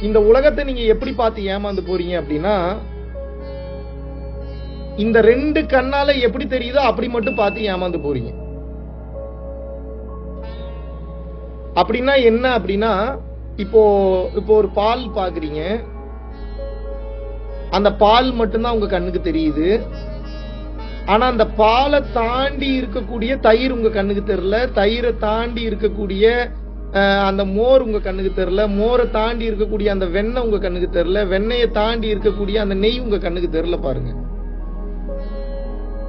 இந்த உலகத்தை நீங்க எப்படி பார்த்து ஏமாந்து போறீங்க அப்படின்னா, இந்த 2 கண்ணால எப்படி தெரியுதோ அப்படி மட்டும் பார்த்து ஏமாந்து போறீங்க. அப்படின்னா என்ன அப்படின்னா, இப்போ ஒரு பால் பாக்குறீங்க, அந்த பால் மட்டும்தான் உங்க கண்ணுக்கு தெரியுது. ஆனா அந்த பாலை தாண்டி இருக்கக்கூடிய தயிர் உங்க கண்ணுக்கு தெரியல, தயிரை தாண்டி இருக்கக்கூடிய அந்த மோர் உங்க கண்ணுக்கு தெரியல, மோரை தாண்டி இருக்கக்கூடிய அந்த வெண்ணெய் உங்க கண்ணுக்கு தெரியல, வெண்ணெயை தாண்டி இருக்கக்கூடிய அந்த நெய் உங்க கண்ணுக்கு தெரியல. பாருங்க,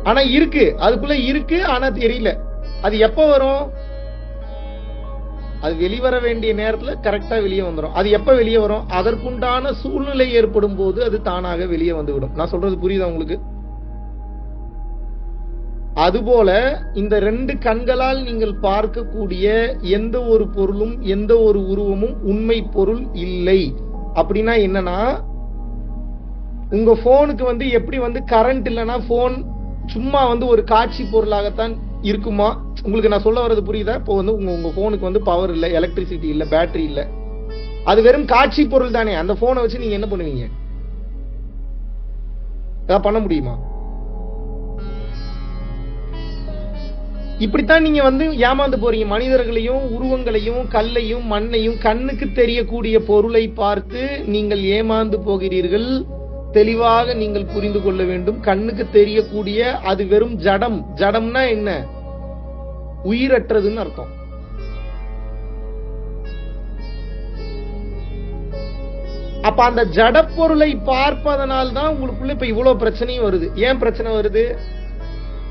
ஆனா இருக்கு, அதுக்குள்ள இருக்கு, ஆனா தெரியல. அது எப்ப வரும்? அது வெளிவர வேண்டிய நேரத்துல கரெக்டா வெளியே வந்துடும். அது எப்ப வெளியே வரும்? அதற்குண்டான சூழ்நிலை ஏற்படும் போது அது தானாக வெளியே வந்துவிடும். நான் சொல்றது புரியுதா உங்களுக்கு? அதுபோல இந்த 2 கண்களால் நீங்கள் பார்க்கக்கூடிய எந்த ஒரு பொருளும் எந்த ஒரு உருவமும் உண்மை பொருள் இல்லை. அப்படின்னா என்னன்னா, உங்க போனுக்கு எப்படி கரண்ட் இல்லைன்னா போன் சும்மா ஒரு காட்சி பொருளாகத்தான் இருக்குமா? உங்களுக்கு நான் சொல்ல வர்றது புரியுதா? இப்போ உங்க போனுக்கு பவர் இல்ல, எலக்ட்ரிசிட்டி இல்ல, பேட்டரி இல்ல, அது வெறும் காட்சி பொருள் தானே. அந்த போனை வச்சு நீங்க என்ன பண்ணுவீங்க? ஏதாவது பண்ண முடியுமா? இப்படித்தான் நீங்க ஏமாந்து போறீங்க. மனிதர்களையும் உருவங்களையும் கல்லையும் மண்ணையும் கண்ணுக்கு தெரியக்கூடிய பொருளை பார்த்து நீங்கள் ஏமாந்து போகிறீர்கள். தெளிவாக நீங்கள் புரிந்து கொள்ள வேண்டும். கண்ணுக்கு தெரியக்கூடிய அது வெறும் ஜடம். ஜடம்னா என்ன? உயிரற்றதுன்னு அர்த்தம். அப்ப அந்த ஜட பொருளை பார்ப்பதனால்தான் உங்களுக்குள்ள இப்ப இவ்வளவு பிரச்சனையும் வருது. ஏன் பிரச்சனை வருது?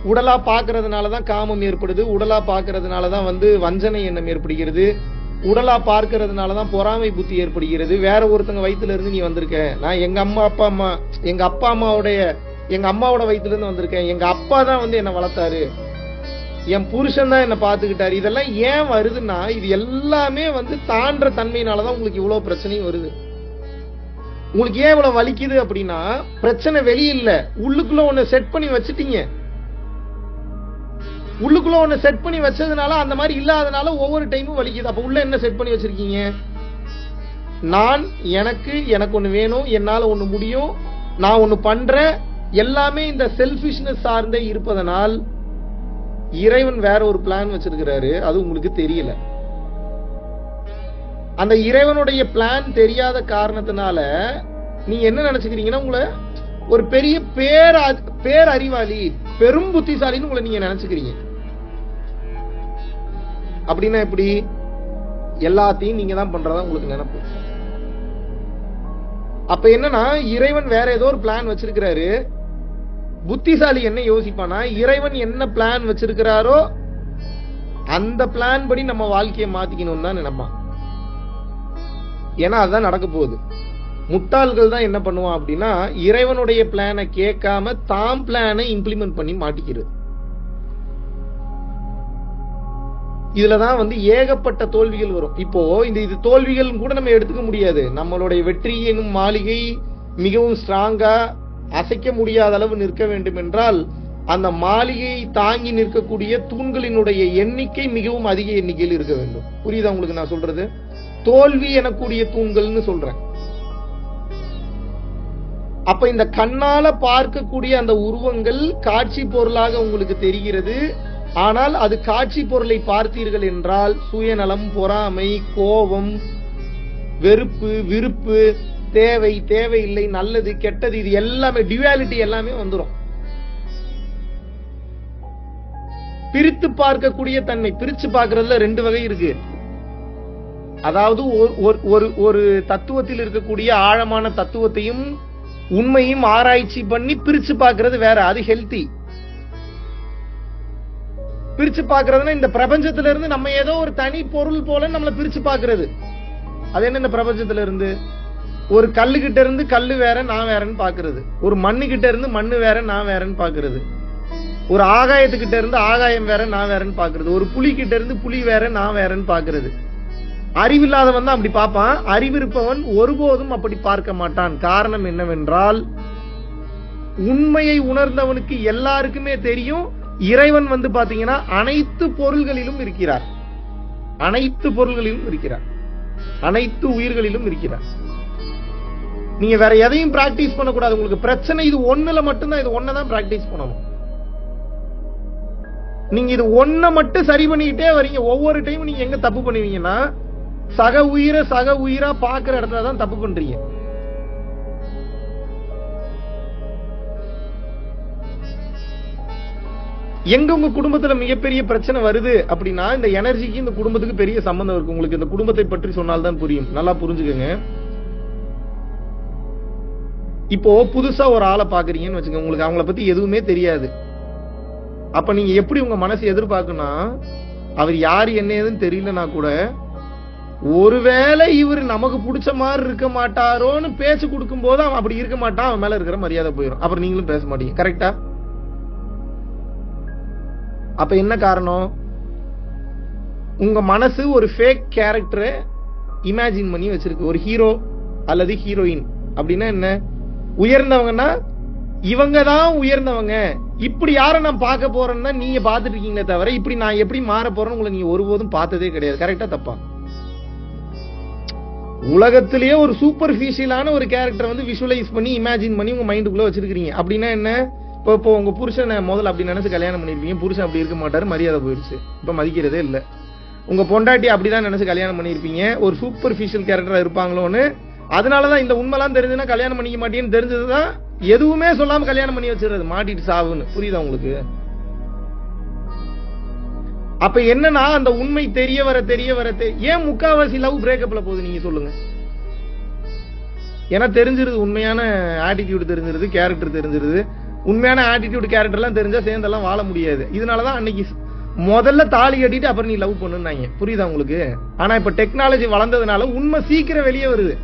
உடலா பாக்குறதுனாலதான் காமம் ஏற்படுது, உடலா பாக்குறதுனாலதான் வஞ்சனை எண்ணம் ஏற்படுகிறது, உடலா பார்க்கறதுனாலதான் பொறாமை புத்தி ஏற்படுகிறது. வேற ஒருத்தங்க வயிற்றுல இருந்து நீ வந்திருக்க, நான் எங்க அம்மாவோட வயிற்றுல இருந்து வந்திருக்கேன், எங்க அப்பா தான் என்ன வளர்த்தாரு, என் புருஷன் தான் என்ன பாத்துக்கிட்டாரு. இதெல்லாம் ஏன் வருதுன்னா, இது எல்லாமே தாண்ட தன்மையினாலதான் உங்களுக்கு இவ்வளவு பிரச்சனையும் வருது. உங்களுக்கு ஏன் இவ்வளவு வலிக்குது அப்படின்னா, பிரச்சனை வெளியில்ல, உள்ளுக்குள்ள ஒண்ணு செட் பண்ணி வச்சுட்டீங்க. உள்ளுக்குள்ள ஒண்ணு செட் பண்ணி வச்சதுனால அந்த மாதிரி இல்லாதனால ஒவ்வொரு டைமும் வலிக்குது. அப்ப உள்ள என்ன செட் பண்ணி வச்சிருக்கீங்க? நான் எனக்கு ஒண்ணு வேணும், என்னால ஒண்ணு முடியும், நான் ஒண்ணு பண்றேன், எல்லாமே இந்த செல்ஃபிஷ்னஸ் சார்ந்தே இருப்பதனால் இறைவன் வேற ஒரு பிளான் வச்சிருக்கிறாரு. அது உங்களுக்கு தெரியல. அந்த இறைவனுடைய பிளான் தெரியாத காரணத்தினால நீங்க என்ன நினைச்சுக்கிறீங்கன்னா, உங்களை ஒரு பெரிய பேரறிவாளி, பெரும் புத்திசாலின்னு உங்களை நீங்க நினைச்சுக்கிறீங்க. அப்படின்னா எப்படி? எல்லாத்தையும் நீங்க தான் பண்றதா உங்களுக்கு நினைப்பு. அப்ப என்னன்னா, இறைவன் வேற ஏதோ ஒரு பிளான் வச்சிருக்கிறாரு. புத்திசாலி என்ன யோசிப்பானா, இறைவன் என்ன பிளான் வச்சிருக்கிறாரோ அந்த பிளான் படி நம்ம வாழ்க்கையை மாத்திக்கணும் தான் நினைப்பான். ஏன்னா அதுதான் நடக்க போகுது. முட்டாள்கள் தான் என்ன பண்ணுவான் அப்படின்னா, இறைவனுடைய பிளானை கேட்காம தாம் பிளானை இம்ப்ளிமெண்ட் பண்ணி மாட்டிக்கிறது. இதுலதான் ஏகப்பட்ட தோல்விகள் வரும். இப்போ இது தோல்விகள் கூட நம்ம எடுத்துக்க முடியாது. நம்மளுடைய வெற்றி எனும் மாளிகை மிகவும் ஸ்ட்ராங்கா அசைக்க முடியாத அளவு நிற்க வேண்டும் என்றால், அந்த மாளிகையை தாங்கி நிற்கக்கூடிய தூண்களினுடைய எண்ணிக்கை மிகவும் அதிக எண்ணிக்கையில் இருக்க வேண்டும். புரியுதா உங்களுக்கு நான் சொல்றது? தோல்வி எனக்கூடிய தூண்கள்னு சொல்றேன். அப்ப இந்த கண்ணால பார்க்கக்கூடிய அந்த உருவங்கள் காட்சி பொருளாக உங்களுக்கு தெரிகிறது. ஆனால் அது காட்சி பொருளை பார்த்தீர்கள் என்றால் சுயநலம், பொறாமை, கோபம், வெறுப்பு, விருப்பு, தேவை, தேவையில்லை, நல்லது, கெட்டது, இது எல்லாமே டியூவாலிட்டி எல்லாமே வந்துடும். பிரித்து பார்க்கக்கூடிய தன்மை. பிரிச்சு பார்க்கறதுல 2 வகை இருக்கு. அதாவது ஒரு தத்துவத்தில் இருக்கக்கூடிய ஆழமான தத்துவத்தையும் உண்மையும் ஆராய்ச்சி பண்ணி பிரிச்சு பார்க்கறது வேற. அது ஹெல்த்தி. பிரிச்சு பார்க்கறதுன்னா இந்த பிரபஞ்சத்தில இருந்து நம்ம ஏதோ ஒரு தனி பொருள் போல நம்மள பிரிச்சு பார்க்கறது. அது என்ன? இந்த பிரபஞ்சத்தில இருந்து ஒரு கல்லு கிட்ட இருந்து கல்லு வேற நான் வேறன்னு பாக்குறது, ஒரு மண்ணு கிட்ட இருந்து மண்ணு வேற நான் வேறன்னு பாக்குறது, ஒரு ஆகாயத்துக்கிட்ட இருந்து ஆகாயம் வேற நான் வேறன்னு பாக்குறது, ஒரு புலி கிட்ட இருந்து புலி வேற நான் வேறன்னு பாக்குறது. அறிவில்லாதவன் தான் அப்படி பார்ப்பான். அறிவிருப்பவன் ஒருபோதும் அப்படி பார்க்க மாட்டான். காரணம் என்னவென்றால், உண்மையை உணர்ந்தவனுக்கு எல்லாருக்குமே தெரியும், இறைவன் பாத்தீங்கன்னா அனைத்து பொருள்களிலும் இருக்கிறார், அனைத்து பொருள்களிலும் இருக்கிறார், அனைத்து உயிர்களிலும் இருக்கிறார். நீங்க வேற எதையும் பிராக்டிஸ் பண்ணக்கூடாது. உங்களுக்கு பிரச்சனை இது ஒண்ணுல மட்டும்தான், இது ஒன்னதான் பிராக்டிஸ் பண்ணணும். நீங்க இது ஒன்ன மட்டும் சரி பண்ணிக்கிட்டே வரீங்க. ஒவ்வொரு டைம் நீங்க எங்க தப்பு பண்ணுவீங்கன்னா, சக உயிரா பாக்குற இடத்துல தான் தப்பு பண்றீங்க. எங்க உங்க குடும்பத்துல மிகப்பெரிய பிரச்சனை வருது அப்படின்னா, இந்த எனர்ஜிக்கு இந்த குடும்பத்துக்கு பெரிய சம்பந்தம் இருக்கு. உங்களுக்கு இந்த குடும்பத்தை பற்றி சொன்னால்தான் புரியும். நல்லா புரிஞ்சுக்கங்க. இப்போ புதுசா ஒரு ஆளை பாக்குறீங்கன்னு வச்சுக்கோங்க, உங்களுக்கு அவங்கள பத்தி எதுவுமே தெரியாது. அப்ப நீங்க எப்படி உங்க மனசு எதிர்பார்க்குன்னா, அவர் யாரு என்ன ஏதுன்னு தெரியலனா கூட, ஒருவேளை இவர் நமக்கு பிடிச்ச மாதிரி இருக்க மாட்டாரோன்னு பேச்சு கொடுக்கும் போது அவன் அப்படி இருக்க மாட்டான், அவன் மேல இருக்கிற மரியாதை போயிடும். அப்புறம் நீங்களும் பேச மாட்டீங்க. கரெக்டா? அப்ப என்ன காரணம்? உங்க மனசு ஒரு ஃபேக் கேரக்டரை இமேஜின் பண்ணி வச்சிருக்கு. ஒரு ஹீரோ அல்லது ஹீரோயின் அப்படின்னா என்ன? உயர்ந்தவங்கன்னா இவங்க தான் உயர்ந்தவங்க, இப்படி யாரை நான் பார்க்க போறேன்னா நீங்க பார்த்துட்டு இருக்கீங்களே தவிர, இப்படி நான் எப்படி மாற போறேன்னு உங்களை நீங்க ஒருபோதும் பார்த்ததே கிடையாது. கரெக்டா தப்பா? உலகத்திலேயே ஒரு சூப்பர்ஃபிஷியலான ஒரு கேரக்டர் வந்து விஷுவலைஸ் பண்ணி இமேஜின் பண்ணி உங்க மைண்டுக்குள்ள வச்சிருக்கீங்க. அப்படின்னா என்ன? இப்போ உங்க புருஷனை முதல்ல அப்படி நினைச்சு கல்யாணம் பண்ணிருப்பீங்க. புருஷன் அப்படி இருக்க மாட்டாரு, மரியாதை போயிடுச்சு, இப்ப மதிக்கிறதே இல்ல. உங்க பொண்டாட்டி அப்படிதான் நினைச்சு கல்யாணம் பண்ணிருப்பீங்க, ஒரு சூப்பர்ஃபிஷியல் கேரக்டரா இருப்பாங்களோன்னு. அதனாலதான் இந்த உண்மைலாம் தெரிஞ்சுன்னா கல்யாணம் பண்ணிக்க மாட்டேன்னு தெரிஞ்சதுதான் எதுவுமே சொல்லாம கல்யாணம் பண்ணி வச்சிருது, மாட்டிட்டு சாவுன்னு. புரியுதா உங்களுக்கு? அப்ப என்னன்னா, அந்த உண்மை தெரிய வர ஏன் முக்காவாசி லவ் பிரேக்கப்ல போகுது நீங்க சொல்லுங்க? ஏன்னா தெரிஞ்சிருது, உண்மையான ஆட்டிடியூட் தெரிஞ்சிருது, கேரக்டர் தெரிஞ்சிருது. உண்மையான ஆட்டிடியூட் கேரக்டர்லாம் தெரிஞ்சா சேர்ந்தெல்லாம் வாழ முடியாது. இதனாலதான் அன்னைக்கு முதல்ல தாலி கட்டிட்டு அப்புறம் நீ லவ் பண்ணுனாங்க. புரியுதா உங்களுக்கு? ஆனா இப்ப டெக்னாலஜி வளர்ந்ததுனால உண்மை சீக்கிரம் வெளியே வருது.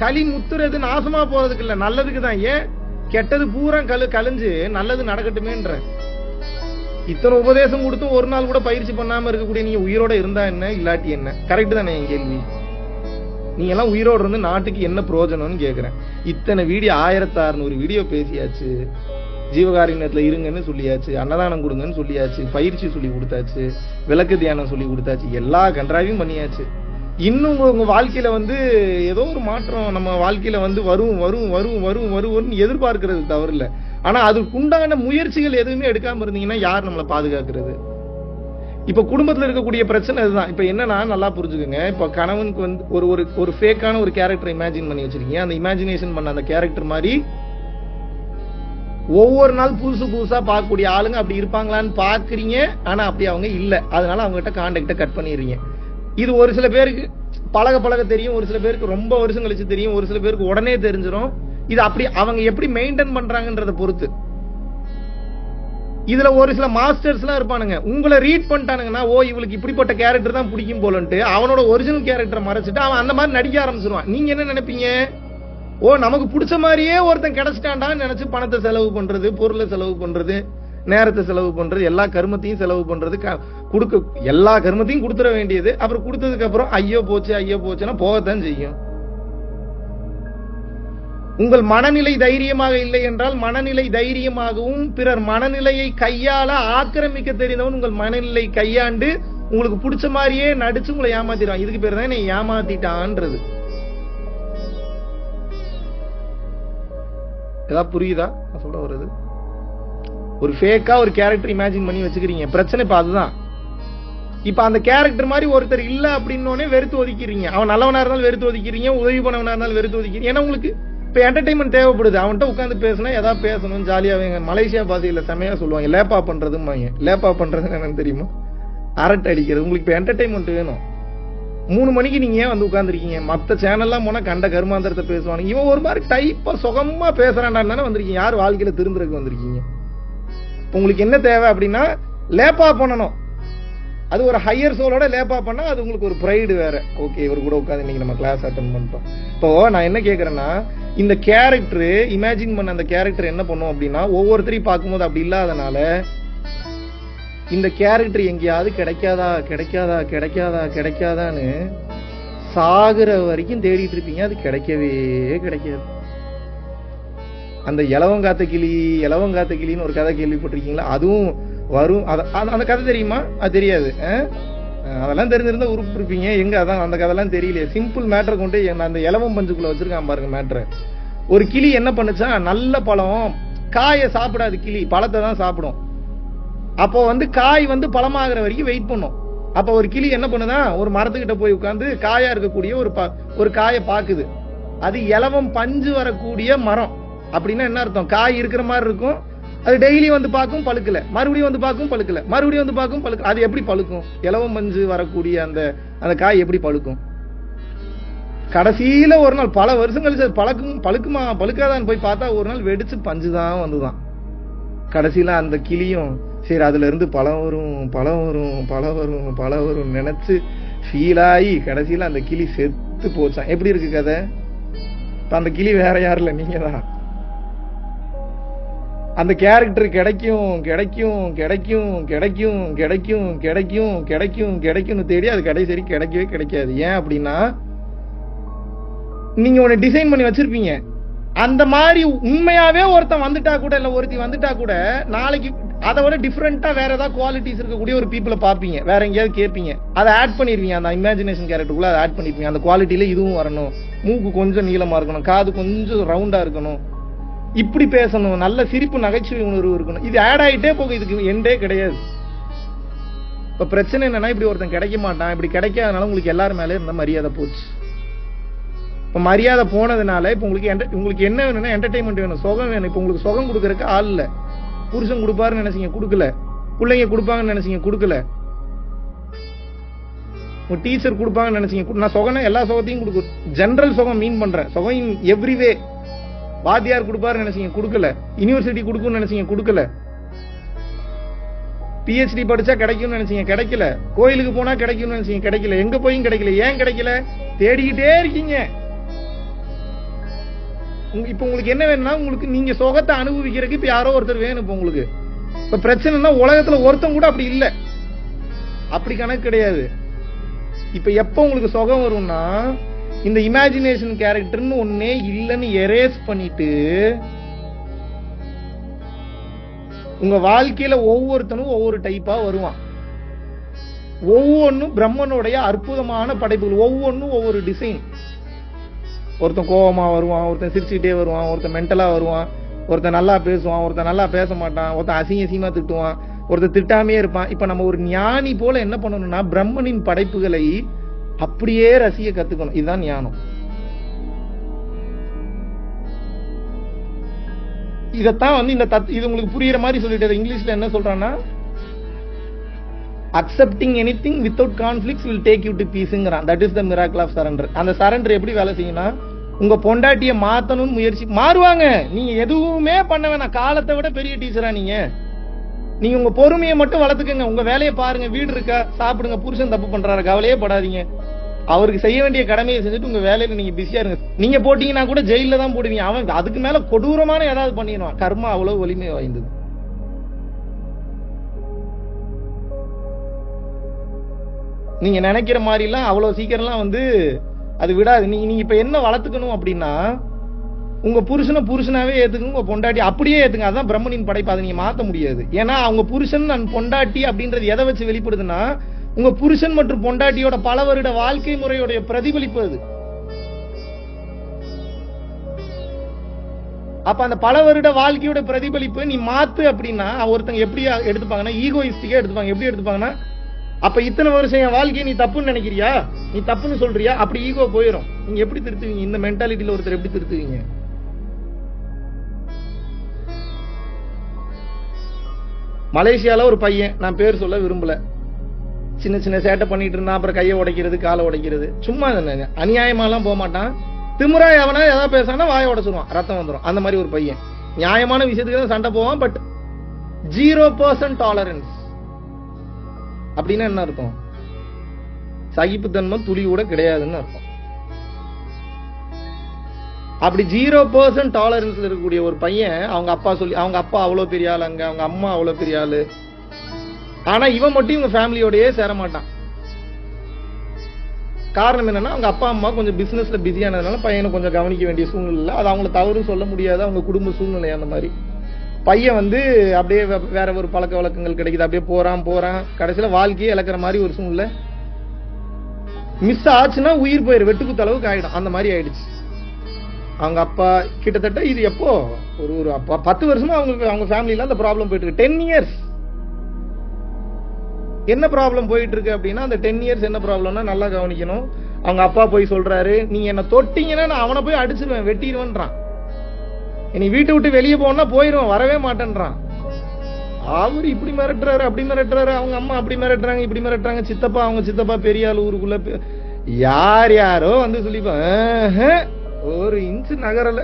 களி முத்துறது நாசமா போறதுக்கு இல்ல, நல்லதுக்கு தான். ஏன்? கெட்டது பூரா கழிஞ்சு நல்லது நடக்கட்டுமேன்ற. இத்தனை உபதேசம் கொடுத்தும் ஒரு நாள் கூட பயிற்சி பண்ணாம இருக்கக்கூடிய நீங்க உயிரோட இருந்தா என்ன, இல்லாட்டி என்ன? கரெக்ட் தானே என் கேள்வி? நீங்க எல்லாம் உயிரோட இருந்து நாட்டுக்கு என்ன பிரயோஜனம்னு கேக்குறேன். இத்தனை வீடியோ 1600 வீடியோ பேசியாச்சு, ஜீவகாருண்யத்துல இருங்கன்னு சொல்லியாச்சு, அன்னதானம் கொடுங்கன்னு சொல்லியாச்சு, பயிற்சி சொல்லி கொடுத்தாச்சு, விளக்கு தியானம் சொல்லி கொடுத்தாச்சு, எல்லா கன்றாவையும் பண்ணியாச்சு. இன்னும் உங்க வாழ்க்கையில வந்து ஏதோ ஒரு மாற்றம் நம்ம வாழ்க்கையில வந்து வரும்னு எதிர்பார்க்கிறது தவறு இல்ல. ஆனா அதுக்கு உண்டான முயற்சிகள் எதுவுமே எடுக்காம இருந்தீங்கன்னா யார் நம்மளை பாதுகாக்கிறது? இப்ப குடும்பத்துல இருக்கக்கூடிய பிரச்சனை இதுதான். இப்ப என்னன்னா, நல்லா புரிஞ்சுக்கோங்க. இப்ப கணவனுக்கு வந்து ஒரு ஃபேக்கான ஒரு கேரக்டர் இமேஜின் பண்ணி வச்சிருக்கீங்க. அந்த இமேஜினேஷன் பண்ண அந்த கேரக்டர் மாதிரி ஒவ்வொரு நாள் புதுசா பார்க்கக்கூடிய ஆளுங்க அப்படி இருப்பாங்களான்னு பாக்குறீங்க. ஆனா அப்படி அவங்க இல்ல. அதனால அவங்க கிட்ட கான்டாக்ட கட் பண்ணிடுறீங்க. இது ஒரு சில பேருக்கு பழக தெரியும், ஒரு சில பேருக்கு ரொம்ப வருஷம் கழிச்சு தெரியும், ஒரு சில பேருக்கு உடனே தெரிஞ்சிடும். இது அப்படி அவங்க எப்படி மெயின்டைன் பண்றாங்கன்றத பொறுத்து. இதுல ஒரு சில மாஸ்டர்ஸ் எல்லாம் இருப்பானுங்க, உங்களை ரீட் பண்ணிட்டானுங்கன்னா, ஓ இவளுக்கு இப்படிப்பட்ட கேரக்டர் தான் பிடிக்கும் போலன்ட்டு அவனோட ஒரிஜினல் கேரக்டரை மறைச்சிட்டு அவன் அந்த மாதிரி நடிக்க ஆரம்பிச்சிருவான். நீங்க என்ன நினைப்பீங்க? ஓ நமக்கு பிடிச்ச மாதிரியே ஒருத்தன் கிடைச்சிட்டான்டான்னு நினைச்சு பணத்தை செலவு பண்றது, பொருளை செலவு பண்றது, நேரத்தை செலவு பண்றது, எல்லா கர்மத்தையும் செலவு பண்றது, எல்லா கர்மத்தையும் கொடுத்துட வேண்டியது. அப்புறம் கொடுத்ததுக்கு அப்புறம் ஐயோ போச்சுன்னா போகத்தான் செய்யும். உங்கள் மனநிலை தைரியமாக இல்லை என்றால், மனநிலை தைரியமாகவும் பிறர் மனநிலையை கையாள ஆக்கிரமிக்க தெரிந்தவன் உங்கள் மனநிலை கையாண்டு உங்களுக்கு பிடிச்ச மாதிரியே நடிச்சு உங்களை ஏமாத்திடுவான். இதுக்கு பேர் தான் என்னை ஏமாத்திட்டான்றது. ஏதாவது புரியுதா நான் சொல்ல வருது? ஒரு ஃபேக்கா ஒரு கேரக்டர் இமேஜின் பண்ணி வச்சுக்கிறீங்க. பிரச்சனை இப்ப அதுதான். இப்ப அந்த கேரக்டர் மாதிரி ஒருத்தர் இல்ல அப்படின்னோடனே வெறுத்து ஒதுக்கிறீங்க. அவன் நல்லவனா இருந்தாலும் வெறுத்து ஒதுக்கிறீங்க, உதவி பண்ணவனா இருந்தாலும் வெறுத்து ஒதுக்கிறீங்க. ஏன்னா உங்களுக்கு இப்ப என்டர்டைன்மெண்ட் தேவைப்படுது. அவன்கிட்ட உட்காந்து பேசினா ஏதாவது பேசணும், ஜாலியா. மலேசியா பாஷையில செமையா சொல்லுவாங்க லேப்பா பண்றதுன்னு. லேப்பா பண்றது என்னன்னு தெரியுமா? அரட்டை அடிக்கிறது. உங்களுக்கு இப்ப என்டர்டைன்மெண்ட் வேணும். 3 மணிக்கு நீங்க ஏன் வந்து உட்காந்துருக்கீங்க? மத்த சேனல்லாம் போனா கண்ட கருமாந்திரத்தை பேசுவாங்க. இவன் ஒரு மாதிரி டைப்பா சுகமா பேசுறான்டான்னு தானே வந்திருக்கீங்க. யார் வாழ்க்கையில திருந்துறதுக்கு வந்திருக்கீங்க? உங்களுக்கு என்ன தேவை அப்படின்னா, லேப்பா பண்ணணும். அது ஒரு ஹையர் சோலோட லேப்பா பண்ணா அது உங்களுக்கு ஒரு ப்ரைடு வேற. ஓகே, இவர் கூட உட்காந்து இன்னைக்கு நம்ம கிளாஸ் அட்டெண்ட் பண்ணிட்டோம். இப்போ நான் என்ன கேட்கறேன்னா, இந்த கேரக்டர் இமேஜின் பண்ண அந்த கேரக்டர் என்ன பண்ணும் அப்படின்னா, ஒவ்வொருத்தரையும் பார்க்கும்போது அப்படி இல்லாதனால இந்த கேரக்டர் எங்கேயாவது கிடைக்காதான்னு சாகுற வரைக்கும் தேடிட்டு இருப்பீங்க. அது கிடைக்கவே கிடைக்காது. அந்த இலவங்காத்த கிளின்னு ஒரு கதை கேள்விப்பட்டிருக்கீங்களா? அதுவும் வரும். அந்த கதை தெரியுமா? அது தெரியாது. அதெல்லாம் தெரிஞ்சிருந்தா உறுப்பு இருப்பீங்க. எங்க அதான் அந்த கதைலாம் தெரியலையே. சிம்பிள் மேட்டரை கொண்டு அந்த இலவம் பஞ்சுக்குள்ள வச்சிருக்கான் பாருங்க மேட்டரை. ஒரு கிளி என்ன பண்ணுச்சா, நல்ல பழம் காயை சாப்பிடாது, கிளி பழத்தை தான் சாப்பிடும். அப்போ காய் பழமாகிற வரைக்கும் வெயிட் பண்ணும். அப்ப ஒரு கிளி என்ன பண்ணுதான், ஒரு மரத்துக்கிட்ட போய் உட்கார்ந்து காயா இருக்கக்கூடிய ஒரு காயை பாக்குது. அது இலவம் பஞ்சு வரக்கூடிய மரம். அப்படின்னா என்ன அர்த்தம், காய் இருக்கிற மாதிரி இருக்கும், அது டெய்லி பார்க்கும் பழுக்கல, மறுபடியும் பார்க்கும் பழுக்கல, மறுபடியும் பார்க்கும் பழுக்கல. அது எப்படி பழுக்கும்? இலவம் பஞ்சு வரக்கூடிய அந்த காய் எப்படி பழுக்கும்? கடைசியில ஒரு நாள், பல வருஷம் கழிச்சு பழுக்குமா பழுக்காதான்னு போய் பார்த்தா ஒரு நாள் வெடிச்சு பஞ்சுதான் வந்துதான். கடைசியில அந்த கிளியும் சரி அதுல இருந்து பழம் வரும் நினைச்சு ஃபீல் ஆகி கடைசியில அந்த கிளி செத்து போச்சான். எப்படி இருக்கு கதை? அந்த கிளி வேற யாரும் இல்ல, நீங்க தான். அந்த கேரக்டர் கிடைக்கும் தேடி அது கடைசி கிடைக்கவே கிடைக்காது. ஏன் அப்படின்னா, நீங்க உன்னை டிசைன் பண்ணி வச்சிருப்பீங்க. அந்த மாதிரி உண்மையாவே ஒருத்தன் வந்துட்டா கூட, இல்ல ஒருத்தி வந்துட்டா கூட, நாளைக்கு அதை விட டிஃபரெண்டா வேற ஏதாவது குவாலிட்டிஸ் இருக்கக்கூடிய ஒரு பீப்புளை பார்ப்பீங்க, வேற எங்கேயாவது கேட்பீங்க, அதை ஆட் பண்ணிருவீங்க. அந்த இமேஜினேஷன் கேரக்டருக்குள்ள அதை ஆட் பண்ணிருப்பீங்க. அந்த குவாலிட்டியில இதுவும் வரணும், மூக்கு கொஞ்சம் நீளமா இருக்கணும், காது கொஞ்சம் ரவுண்டா இருக்கணும், இப்படி பேசணும், நல்ல சிரிப்பு நகைச்சுவை உணர்வு இருக்கணும். இது ஆட் ஆகிட்டே போகும், இதுக்கு எண்டே கிடையாது. இப்ப பிரச்சனை என்னன்னா, இப்படி ஒருத்தன் கிடைக்க மாட்டான். இப்படி கிடைக்காதனால உங்களுக்கு எல்லாரும் மேலே இருந்த மரியாதை போச்சு. இப்ப மரியாதை போனதுனால இப்ப உங்களுக்கு என்ன வேணும்னா, என்டர்டைன்மெண்ட் வேணும், சுகம் வேணும். இப்ப உங்களுக்கு சுகம் கொடுக்கறதுக்கு ஆள் இல்ல. புருஷன் கொடுப்பாருன்னு நினைச்சீங்க, கொடுக்கல. பிள்ளைங்க கொடுப்பாங்கன்னு நினைச்சீங்க, கொடுக்கல. ஒரு டீச்சர் கொடுப்பாங்கன்னு நினைச்சீங்க. நான் சுகம் எல்லா சுகத்தையும் கொடுக்கும், ஜெனரல் சுகம் மீன் பண்றேன், சுகம் இன் எவ்ரிவே. வாத்தியார் கொடுப்பாருன்னு நினைச்சீங்க, கொடுக்கல. யூனிவர்சிட்டி கொடுக்கும்னு நினைச்சீங்க, கொடுக்கல. PhD படிச்சா கிடைக்கும்னு நினைச்சீங்க, கிடைக்கல. கோயிலுக்கு போனா கிடைக்கும்னு நினைச்சீங்க, கிடைக்கல. எங்க போயும் கிடைக்கல. ஏன் கிடைக்கல? தேடிக்கிட்டே இருக்கீங்க. இப்ப உங்களுக்கு என்ன வேணும்னா, உங்களுக்கு நீங்க சுகத்தை அனுபவிக்கிறதுக்கு இப்ப யாரோ ஒருத்தர் வேணும். இப்ப உங்களுக்கு இப்ப பிரச்சனைனா, உலகத்துல ஒருத்தன் கூட அப்படி இல்ல, அப்படி கணக்கு கிடையாது. இப்ப எப்ப உங்களுக்கு சுகம் வரும்னா, இந்த இமேஜினேஷன் கேரக்டர்னு ஒன்னே இல்லன்னு எரேஸ் பண்ணிட்டு, உங்க வாழ்க்கையில ஒவ்வொருத்தனும் ஒவ்வொரு டைப்பா வருவான். ஒவ்வொன்னும் பிரம்மனுடைய அற்புதமான படைப்புகள், ஒவ்வொன்னும் ஒவ்வொரு டிசைன். ஒருத்தன் கோபமா வருவான், ஒருத்தன் சிரிச்சுட்டே வருவான், ஒருத்தன் மென்டலா வருவான், ஒருத்தன் நல்லா பேசுவான், ஒருத்தன் நல்லா பேச மாட்டான், ஒருத்தன் அசிங்கமா திட்டுவான், ஒருத்தன் திட்டாமே இருப்பான். இப்ப நம்ம ஒரு ஞானி போல என்ன பண்ணணும்னா, பிரம்மனின் படைப்புகளை அப்படியே ரசிக்க கத்துக்கணும். இதுதான் ஞானம். இதத்தான் இந்த இது உங்களுக்கு புரியுற மாதிரி சொல்லிட்டு இங்கிலீஷ்ல என்ன சொல்றான்னா, accepting anything without conflicts will take you to peaceங்கறான். that is the miracle of surrender. அந்த சரண்டர் எப்படி வேலை செய்யும்னா, உங்க பொண்டாட்டிய மாத்தணும்னு முயற்சி மாறுவாங்க. நீங்க எதுவுமே பண்ண வேணாம். காலத்தை விட பெரிய டீச்சரா நீங்க உங்க பொறுமையை மட்டும் வளர்த்துக்கங்க. உங்க வேலையை பாருங்க, வீடு இருக்கா, சாப்பிடுங்க. புருஷன் தப்பு பண்றாரு, கவலையே படாதீங்க. அவருக்கு செய்ய வேண்டிய கடமையை செஞ்சுட்டு உங்க வேலையில நீங்க பிஸியா இருங்க. நீங்க போட்டீங்கன்னா கூட ஜெயில தான் போடுவீங்க. அவன் அதுக்கு மேல கொடூரமான ஏதாவது பண்ணிடுவான். கர்மா அவ்வளவு வலிமை வாய்ந்தது. நீங்க நினைக்கிற மாதிரி எல்லாம் அவ்வளவு சீக்கிரம்லாம் அது விடாது. நீங்க இப்ப என்ன வளர்த்துக்கணும் அப்படின்னா, உங்க புருஷனாவே ஏத்துக்கணும், உங்க பொண்டாட்டி அப்படியே ஏத்துங்க. அதுதான் பிரம்மனின் படைப்பு. அதை நீங்க மாத்த முடியாது. ஏன்னா அவங்க புருஷன் நான் பொண்டாட்டி அப்படின்றது எதை வச்சு வெளிப்படுதுன்னா, உங்க புருஷன் மற்றும் பொண்டாட்டியோட பல வருட வாழ்க்கை முறையோட பிரதிபலிப்பு அது. அப்ப அந்த பல வருட வாழ்க்கையோட பிரதிபலிப்பு நீ மாத்து அப்படின்னா, ஒருத்தங்க எப்படி எடுத்துப்பாங்கன்னா, ஈகோயிஸ்டிக்கா எடுத்துப்பாங்க. எப்படி எடுத்துப்பாங்கன்னா, அப்ப இத்தனை வருஷம் என் வாழ்க்கையை நீ தப்புன்னு நினைக்கிறியா, நீ தப்புன்னு சொல்றியா, அப்படி ஈகோ போயிடும். நீங்க எப்படி திருத்துவீங்க? இந்த மென்டாலிட்டியில ஒருத்தர் எப்படி திருத்துவீங்க? மலேசியால ஒரு பையன், நான் பேர் சொல்ல விரும்பல, சின்ன சின்ன சேட்டை பண்ணிட்டு இருந்தா, அப்புறம் கையை உடைக்கிறது, காலை உடைக்கிறது, சும்மா அநியாயமா எல்லாம் போக மாட்டான். திமுறா எவனா ஏதாவது பேசானா வாயை உடைச்சிருவான், ரத்தம் வந்துடும். அந்த மாதிரி ஒரு பையன் நியாயமான விஷயத்துக்கு தான் சண்டை போவான். பட் 0% டாலரன்ஸ் அப்படின்னா என்ன அர்த்தம்? சகிப்புத்தன்மை துளி கூட கிடையாதுன்னு அர்த்தம். அப்படி 0% டாலரன்ஸ்ல இருக்கக்கூடிய ஒரு பையன், அவங்க அப்பா அவ்வளவு பெரிய ஆள், அங்க அவங்க அம்மா அவ்வளவு பெரிய ஆளு, ஆனா இவன் மட்டும் இவங்க ஃபேமிலியோடயே சேர மாட்டான். காரணம் என்னன்னா, அவங்க அப்பா அம்மா கொஞ்சம் பிசினஸ்ல பிஸியானதுனால பையனை கொஞ்சம் கவனிக்க வேண்டிய சூழ்நிலை. அது அவங்களை தவறு சொல்ல முடியாது, அவங்க குடும்ப சூழ்நிலை அந்த மாதிரி. பையன் அப்படியே வேற ஒரு பழக்க வழக்கங்கள் கிடைக்குது, அப்படியே போறான். கடைசியில வாழ்க்கையே இழக்கிற மாதிரி ஒரு சூழ்நிலை மிஸ் ஆச்சுன்னா உயிர் போயிரு, வெட்டுக்குத்த அளவுக்கு ஆயிடும். அந்த மாதிரி ஆயிடுச்சு. அவங்க அப்பா கிட்டத்தட்ட இது எப்போ ஒரு 10 வருஷமா அவங்க ஃபேமிலியில அந்த ப்ராப்ளம் போயிட்டு இருக்கு. 10 இயர்ஸ் என்ன ப்ராப்ளம் போயிட்டு இருக்கு அப்படின்னா, அந்த 10 இயர்ஸ் என்ன ப்ராப்ளம்னா நல்லா கவனிக்கணும். அவங்க அப்பா போய் சொல்றாரு, நீங்க என்ன தொட்டீங்கன்னா நான் அவனை போய் அடிச்சிருவேன், வெட்டிடுவேன்றான். நீ வீட்டை விட்டு வெளியே போனா போயிடுவான், வரவே மாட்டேன்றான். அவரு இப்படி மிரட்டுறாரு, அப்படி மிரட்டுறாரு. அவங்க அம்மா அப்படி மிரட்டுறாங்க, இப்படி மிரட்டுறாங்க. சித்தப்பா, அவங்க சித்தப்பா பெரிய ஆள், ஊருக்குள்ள யார் யாரோ வந்து சொல்லிப்பா, ஒரு இன்ச்சு நகரல.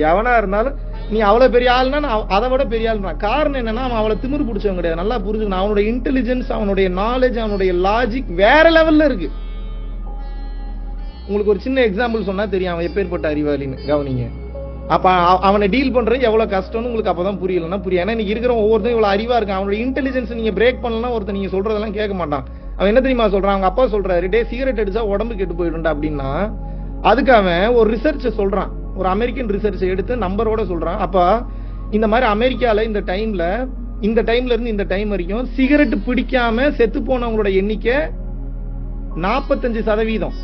எவனா இருந்தாலும் நீ அவ்வளவு பெரிய ஆள்னா அதை விட பெரிய ஆள். காரணம் என்னன்னா, அவன் அவளை திமிரு பிடிச்சவன் கிடையாது. நல்லா புரிஞ்சுக்கணும். அவனுடைய இன்டெலிஜென்ஸ், அவனுடைய நாலேஜ், அவனுடைய லாஜிக் வேற லெவல்ல இருக்கு. உங்களுக்கு ஒரு சின்ன எக்ஸாம்பிள் சொன்னா தெரியும் அவன் எப்பேற்பட்ட அறிவாளின்னு. கவனிங்க. அப்ப அவனை டீல் பண்றது எவ்வளவு கஷ்டம்னு உங்களுக்கு அப்பதான் புரியலன்னா புரியும். ஏன்னா இன்னைக்கு இருக்கிற ஒவ்வொருத்தரும் இவ்வளவு அறிவா இருக்கான். அவனுடைய இன்டெலிஜென்ஸ் நீங்க பிரேக் பண்ணலாம், ஒருத்தர் நீங்க சொல்றதெல்லாம் கேட்க மாட்டான். அவன் என்ன தெரியுமா சொல்றான்? அவங்க அப்பா சொல்றாரு, டே சிகரெட் அடிச்சா உடம்பு கெட்டு போயிடும்டா அப்படின்னா, அதுக்கு அவன் ஒரு ரிசர்ச் சொல்றான். ஒரு அமெரிக்கன் ரிசர்ச் எடுத்து நம்பரோட சொல்றான். அப்ப இந்த மாதிரி அமெரிக்கால இந்த டைம்ல இருந்து இந்த டைம் வரைக்கும் சிகரெட் பிடிக்காம செத்து போனவங்களோட எண்ணிக்கை 45%.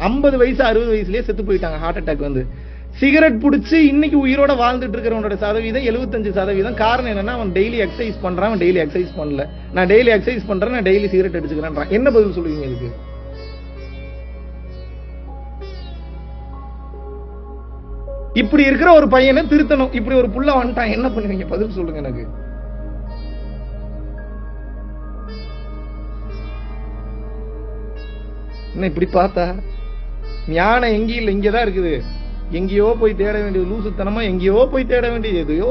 50 வயசு 60 வயசுலயே செத்து போயிட்டாங்க ஹார்ட் அட்டாக் வந்து. சிகரெட் பிடிச்சு இன்னைக்கு உயிரோட வாழ்ந்துட்டு இருக்கிறவனோட சதவீதம் 75%. காரணம் என்னன்னா, அவன் டெய்லி எக்ஸசைஸ் பண்றான், அவன் டெய்லி எக்ஸசைஸ் பண்ணல. நான் டெய்லி எக்ஸசைஸ் பண்றேன், நான் டெய்லி சிகரெட் அடிச்சுக்கிறேன். என்ன பதில் சொல்லுவீங்க இதுக்கு? இப்படி இருக்கிற ஒரு பையனை திருத்தணும். இப்படி ஒரு புள்ள வந்துட்டான், என்ன பண்ணுவீங்க? பதில் சொல்லுங்க எனக்கு. என்ன இப்படி பார்த்தா ஞானம் எங்கேயும் இல்லை, இங்கதான் இருக்குது. எங்கேயோ போய் தேட வேண்டியது, லூசுத்தனமா எங்கேயோ போய் தேட வேண்டியது. எதையோ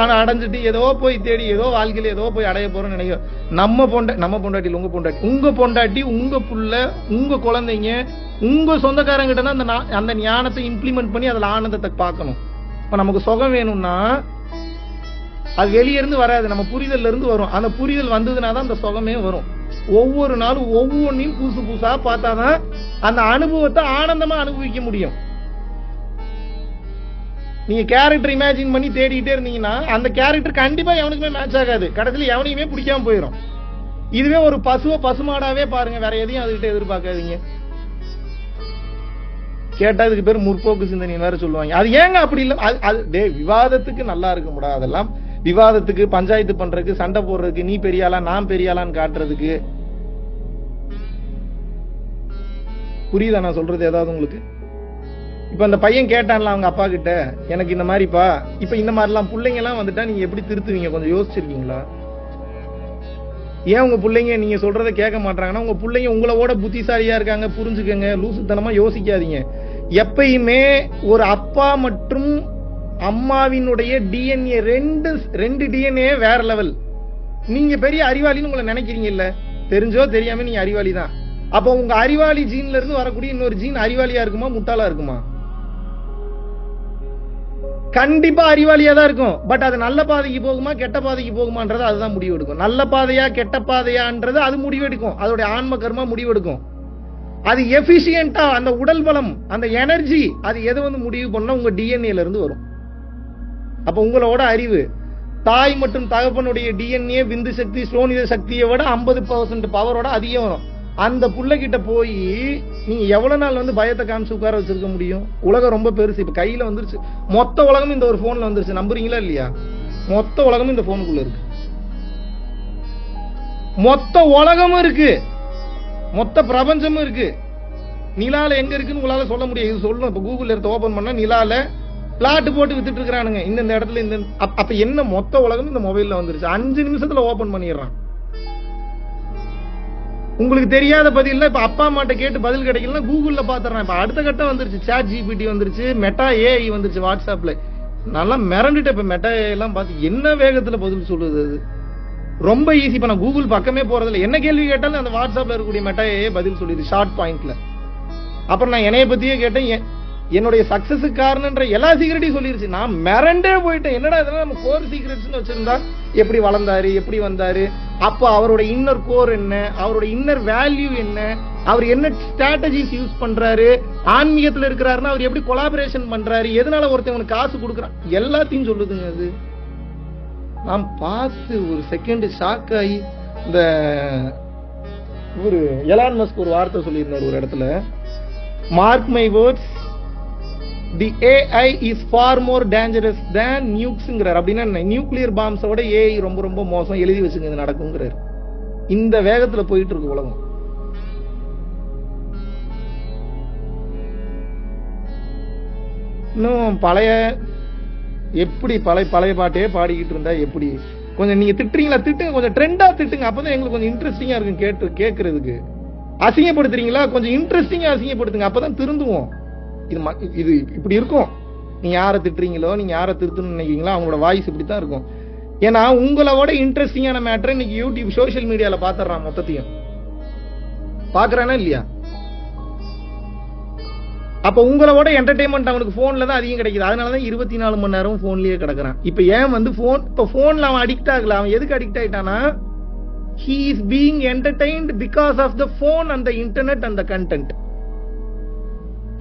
ஆனா அடைஞ்சிட்டு ஏதோ போய் தேடி ஏதோ வாழ்க்கையில ஏதோ போய் அடைய போறோம்னு நினைக்கிறோம். நம்ம பொண்டாட்டி, உங்க பொண்டாட்டி, உங்க புள்ள, உங்க குழந்தைங்க, உங்க சொந்தக்காரங்கிட்ட அந்த ஞானத்தை இம்ப்ளிமெண்ட் பண்ணி அதுல ஆனந்தத்தை பார்க்கணும். இப்ப நமக்கு சுகம் வேணும்னா அது வெளியே இருந்து வராது, நம்ம புரிதல்ல இருந்து வரும். அந்த புரிதல் வந்ததுனாதான் அந்த சுகமே வரும். ஒவ்வொரு நாளும் ஒவ்வொன்றையும் புதுசு புதுசா பார்த்தாதான் அந்த அனுபவத்தை ஆனந்தமா அனுபவிக்க முடியும். நீங்க கேரக்டர் இமேஜின் பண்ணி தேடிட்டே இருந்தீங்கன்னா அந்த கேரக்டர் கண்டிப்பா எவனுக்குமே மேட்ச் ஆகாது. கடைசியில் எவனையுமே பிடிக்காம போயிடும். இதுவே ஒரு பசுமாடாவே பாருங்க, வேற எதையும் அதுகிட்ட எதிர்பார்க்காதீங்க. கேட்டா அதுக்கு பேர் முற்போக்கு சிந்தனை வேற சொல்லுவாங்க. அது ஏங்க அப்படி இல்ல? விவாதத்துக்கு நல்லா இருக்க முடியாது. அதெல்லாம் விவாதத்துக்கு, பஞ்சாயத்து பண்றதுக்கு, சண்டை போடுறதுக்கு, நீ பெரியாளா நான் பெரியாளான்னு காட்டுறதுக்கு. புரியுதா நான் சொல்றது ஏதாவது உங்களுக்கு? இப்ப அந்த பையன் கேட்டான்ல அவங்க அப்பா கிட்ட, எனக்கு இந்த மாதிரிப்பா, இப்ப இந்த மாதிரிலாம் பிள்ளைங்க எல்லாம் வந்துட்டா நீங்க எப்படி திருத்துவீங்க? கொஞ்சம் யோசிச்சிருக்கீங்களா? ஏன் உங்க பிள்ளைங்க நீங்க சொல்றதை கேட்க மாட்டாங்கன்னா, உங்க பிள்ளைங்க உங்களோட புத்திசாலியா இருக்காங்க, புரிஞ்சுக்கங்க. லூசுத்தனமா யோசிக்காதீங்க. எப்பயுமே ஒரு அப்பா மற்றும் அம்மாவினுடைய டிஎன்ஏ ரெண்டு டிஎன்ஏ வேற லெவல். நீங்க பெரிய அறிவாளின்னு உங்களை நினைக்கிறீங்க இல்ல, தெரிஞ்சோ தெரியாம நீங்க அறிவாளி தான். அப்ப உங்க அறிவாளி ஜீன்ல இருந்து வரக்கூடிய இன்னொரு ஜீன் அறிவாளியா இருக்குமா, முட்டாளா இருக்குமா? கண்டிப்பா அறிவாளியா தான் இருக்கும். பட் அது நல்ல பாதைக்கு போகுமா, கெட்ட பாதைக்கு போகுமான்றது அதுதான் முடிவு எடுக்கும். நல்ல பாதையா கெட்ட பாதையான்றது அது முடிவெடுக்கும். அதோட ஆன்ம கர்மா முடிவெடுக்கும். அது எஃபிஷியன்டா அந்த உடல் பலம், அந்த எனர்ஜி, அது எது வந்து முடிவு பண்ணா உங்க டிஎன்ஏல இருந்து வரும். அப்ப உங்களோட அறிவு, தாய் மற்றும் தகப்பனுடைய டிஎன்ஏ விந்து சக்தி, ஸ்லோனித சக்தியை விட 50% பவரோட அதிகம் வரும். அந்த புள்ளைகிட்ட போய் நீங்க எவ்வளவு நாள் வந்து பயத்தை காமிச்சு உட்கார வச்சிருக்க முடியும்? உலகம் ரொம்ப பெருசு. இப்ப கையில வந்துருச்சு, மொத்த உலகமும் இந்த ஒரு போன்ல வந்துருச்சு. நம்புறீங்களா இல்லையா? மொத்த உலகமும் இந்த போனுக்குள்ள இருக்கு. மொத்த உலகமும் இருக்கு, மொத்த பிரபஞ்சமும் இருக்கு. நிலால எங்க இருக்குன்னு உங்களால சொல்ல முடியாது. இது சொல்லணும். இப்ப கூகுள் எடுத்து ஓபன் பண்ணா நிலால பிளாட் போட்டு வித்துட்டு இருக்கானுங்க இந்த இடத்துல. இந்த அப்ப என்ன, மொத்த உலகம் இந்த மொபைல்ல வந்துருச்சு. 5 நிமிஷத்துல ஓபன் பண்ணிடுறான். உங்களுக்கு தெரியாத பதில் இப்ப அப்பா அம்மாட்ட கேட்டு பதில் கிடைக்கலன்னா கூகுள்ல பாத்துறான். இப்ப அடுத்த கட்டம் வந்துருச்சு, சாட் ஜிபிடி வந்துருச்சு, மெட்டா ஏஐ வந்துருச்சு வாட்ஸ்அப்ல. நல்லா மிரண்டுட்டு இப்ப மெட்டா ஏஐ எல்லாம் பார்த்து என்ன வேகத்துல பதில் சொல்லுது. அது ரொம்ப ஈஸி. இப்ப நான் கூகுள் பக்கமே போறதில்ல. என்ன கேள்வி கேட்டாலும் அந்த வாட்ஸ்அப்ல இருக்கக்கூடிய மெட்டா ஏஐ பதில் சொல்லிடுது ஷார்ட் பாயிண்ட்ல. அப்புறம் நான் என்னைய பத்தியே கேட்டேன், என்னுடைய சக்சஸுக்கு காரணம்ன்ற எல்லா சீக்கிரட்டையும் சொல்லிருச்சு. நான் மிரண்டே போயிட்டேன். என்னடா இதெல்லாம் நம்ம கோர் சீக்ரெட்ஸ் வச்சிருந்தா எப்படி வளர்ந்தாரு, எப்படி வந்தாரு, அப்ப அவரோட இன்னர் கோர் என்ன, அவரோட இன்னர் வேல்யூ என்ன, அவர் என்ன ஸ்ட்ராட்டஜிஸ் யூஸ் பண்றாரு, ஆன்மீகத்துல இருக்கிறாருன்னா அவர் எப்படி கொலாபரேஷன் பண்றாரு, எதனால ஒருத்தவனுக்கு காசு கொடுக்குறான், எல்லாத்தையும் சொல்லுதுங்க. அது நான் பார்த்து ஒரு செகண்ட் ஷாக் ஆகி, இந்த இவரு எலான் மஸ்க் ஒரு வார்த்தை சொல்லியிருந்தார் ஒரு இடத்துல, mark my words, the AI is far more dangerous than நியூக்ஸ்ங்கிறார். அப்படின்னா நியூக்ளியர் பாம்ஸோட AI ரொம்ப ரொம்ப மோசம், எழுதி வச்சுங்க இது நடக்குங்கிறார். இந்த வேகத்துல போயிட்டு இருக்கு உலகம். இன்னும் பழைய எப்படி பழைய பாட்டே பாடிக்கிட்டு இருந்தா எப்படி? கொஞ்சம் நீங்க திட்டுறீங்களா, திட்டுங்க, கொஞ்சம் ட்ரெண்டா திட்டுங்க, அப்பதான் எங்களுக்கு கொஞ்சம் இன்ட்ரெஸ்டிங்கா இருக்கும் கேட்கறதுக்கு. அசிங்கப்படுத்துறீங்களா, கொஞ்சம் இன்ட்ரெஸ்டிங்கா அசிங்கப்படுத்துங்க, அப்பதான் திருந்துவோம். இது இப்படி இருக்கும். நீங்க யாரை திட்டுறீங்களோ, நீங்க யாரை திருத்தணும்னு நினைக்கிறீங்களோ அவங்களோட வாய்ஸ் இப்படித்தான் இருக்கும். ஏன்னா உங்களோட இன்ட்ரெஸ்டிங்கான மேட்டர் இன்னைக்கு யூடியூப் சோசியல் மீடியால பாத்துறான், மொத்தத்தையும் பாக்குறானா இல்லையா? அப்ப உங்களோட என்டர்டைன்மெண்ட் அவனுக்கு போன்ல தான் அதிகம் கிடைக்குது. அதனாலதான் 24 மணி நேரம் போன்லயே கிடக்குறான். இப்ப ஏன் வந்து போன்ல அவன் அடிக்ட் ஆகல. அவன் எதுக்கு addict ஆயிட்டானா, he is being entertained because of the phone and the internet and the content.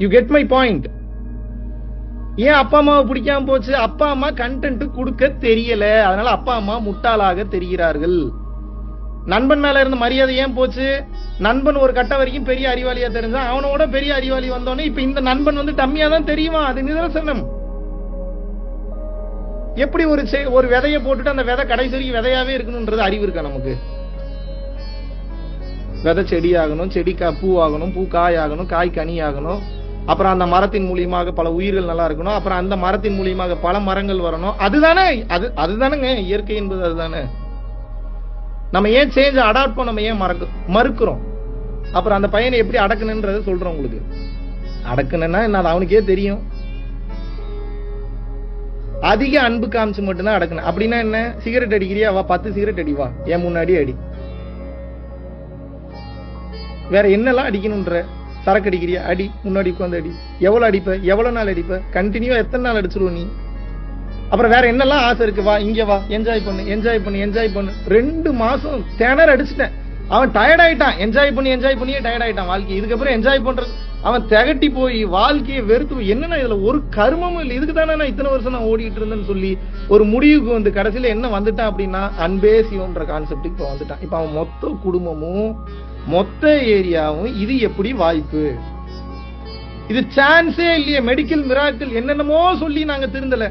You get my point? ஏன் அப்பா அம்மாவை பிடிக்காம போச்சு? அப்பா அம்மா கண்டென்ட் கொடுக்க தெரியல, அதனால அப்பா அம்மா முட்டாளாக தெரிகிறார்கள். நண்பன் மேல இருந்த மரியாதை ஏன் போச்சு? நண்பன் ஒரு கட்ட வரைக்கும் பெரிய அறிவாளியா தெரிஞ்சான், அவனோட பெரிய அறிவாளி வந்தோடனே இப்ப இந்த நண்பன் வந்து டம்மியா தான் தெரியுமா? அது நிதர்சனம். எப்படி ஒரு விதையை போட்டுட்டு அந்த விதை கடைசி வரைக்கும் விதையாவே இருக்கணும்ன்றது அறிவு இருக்கா நமக்கு? விதை செடி ஆகணும், செடி பூ ஆகணும், பூ காய் ஆகணும், காய் கனி ஆகணும், அப்புறம் அந்த மரத்தின் மூலியமாக பல உயிர்கள் நல்லா இருக்கணும், அப்புறம் அந்த மரத்தின் மூலியமாக பல மரங்கள் வரணும். அதுதானங்க இயற்கை என்பது. அதுதானே நம்ம ஏன் சேஞ்ச் அடாப்ட் பண்ண நம்ம ஏன் மறுக்கிறோம்? அப்புறம் அந்த பையனை எப்படி அடக்கணும்ன்றத சொல்றோம் உங்களுக்கு. அடக்கணும்னா என்ன, அது அவனுக்கே தெரியும். அதிக அன்பு காமிச்சு மட்டும்தான் அடக்கணும். அப்படின்னா என்ன? சிகரெட் அடிக்கிறியா, வா 10 சிகரெட் அடி, வா என் முன்னாடி அடி. வேற என்னெல்லாம் அடிக்கணும்ன்ற? சரக்கு அடிக்கிறியா, அடி, முன்னாடி உட்காந்து அடி. எவ்வளவு அடிப்ப, எவ்வளவு நாள் அடிப்ப, கண்டினியூவா எத்தனை நாள் அடிச்சிருவ நீ? அப்புறம் வேற என்னெல்லாம் ஆசை இருக்கு, வா இங்க வா, என்ஜாய் பண்ணு, என்ஜாய் பண்ணு, என்ஜாய் பண்ணு. 2 மாசம் திணற அடிச்சுட்டேன். அவன் டயர்ட் ஆயிட்டான், என்ஜாய் பண்ணியே டயர்ட் ஆயிட்டான் வாழ்க்கை. இதுக்கப்புறம் என்ஜாய் பண்றது அவன் திகட்டி போய் வாழ்க்கையை வெறுத்து, என்னன்னா இதுல ஒரு கர்மமும் இல்லை, இதுக்கு தானே நான் இத்தனை வருஷம் நான் ஓடிட்டு இருந்தேன்னு சொல்லி ஒரு முடிவுக்கு வந்து கடைசியில என்ன வந்துட்டான் அப்படின்னா, அன்பே சிவம்ன்ற கான்செப்டுக்கு இப்ப வந்துட்டான். இப்ப அவன் மொத்த குடும்பமும் மொத்த ஏரியாவும் இது எப்படி வாய்ப்பு? இது சான்ஸே இல்லையே. மெடிக்கல் மிராக்கிள் என்னென்னமோ சொல்லி நாங்க திருந்தல.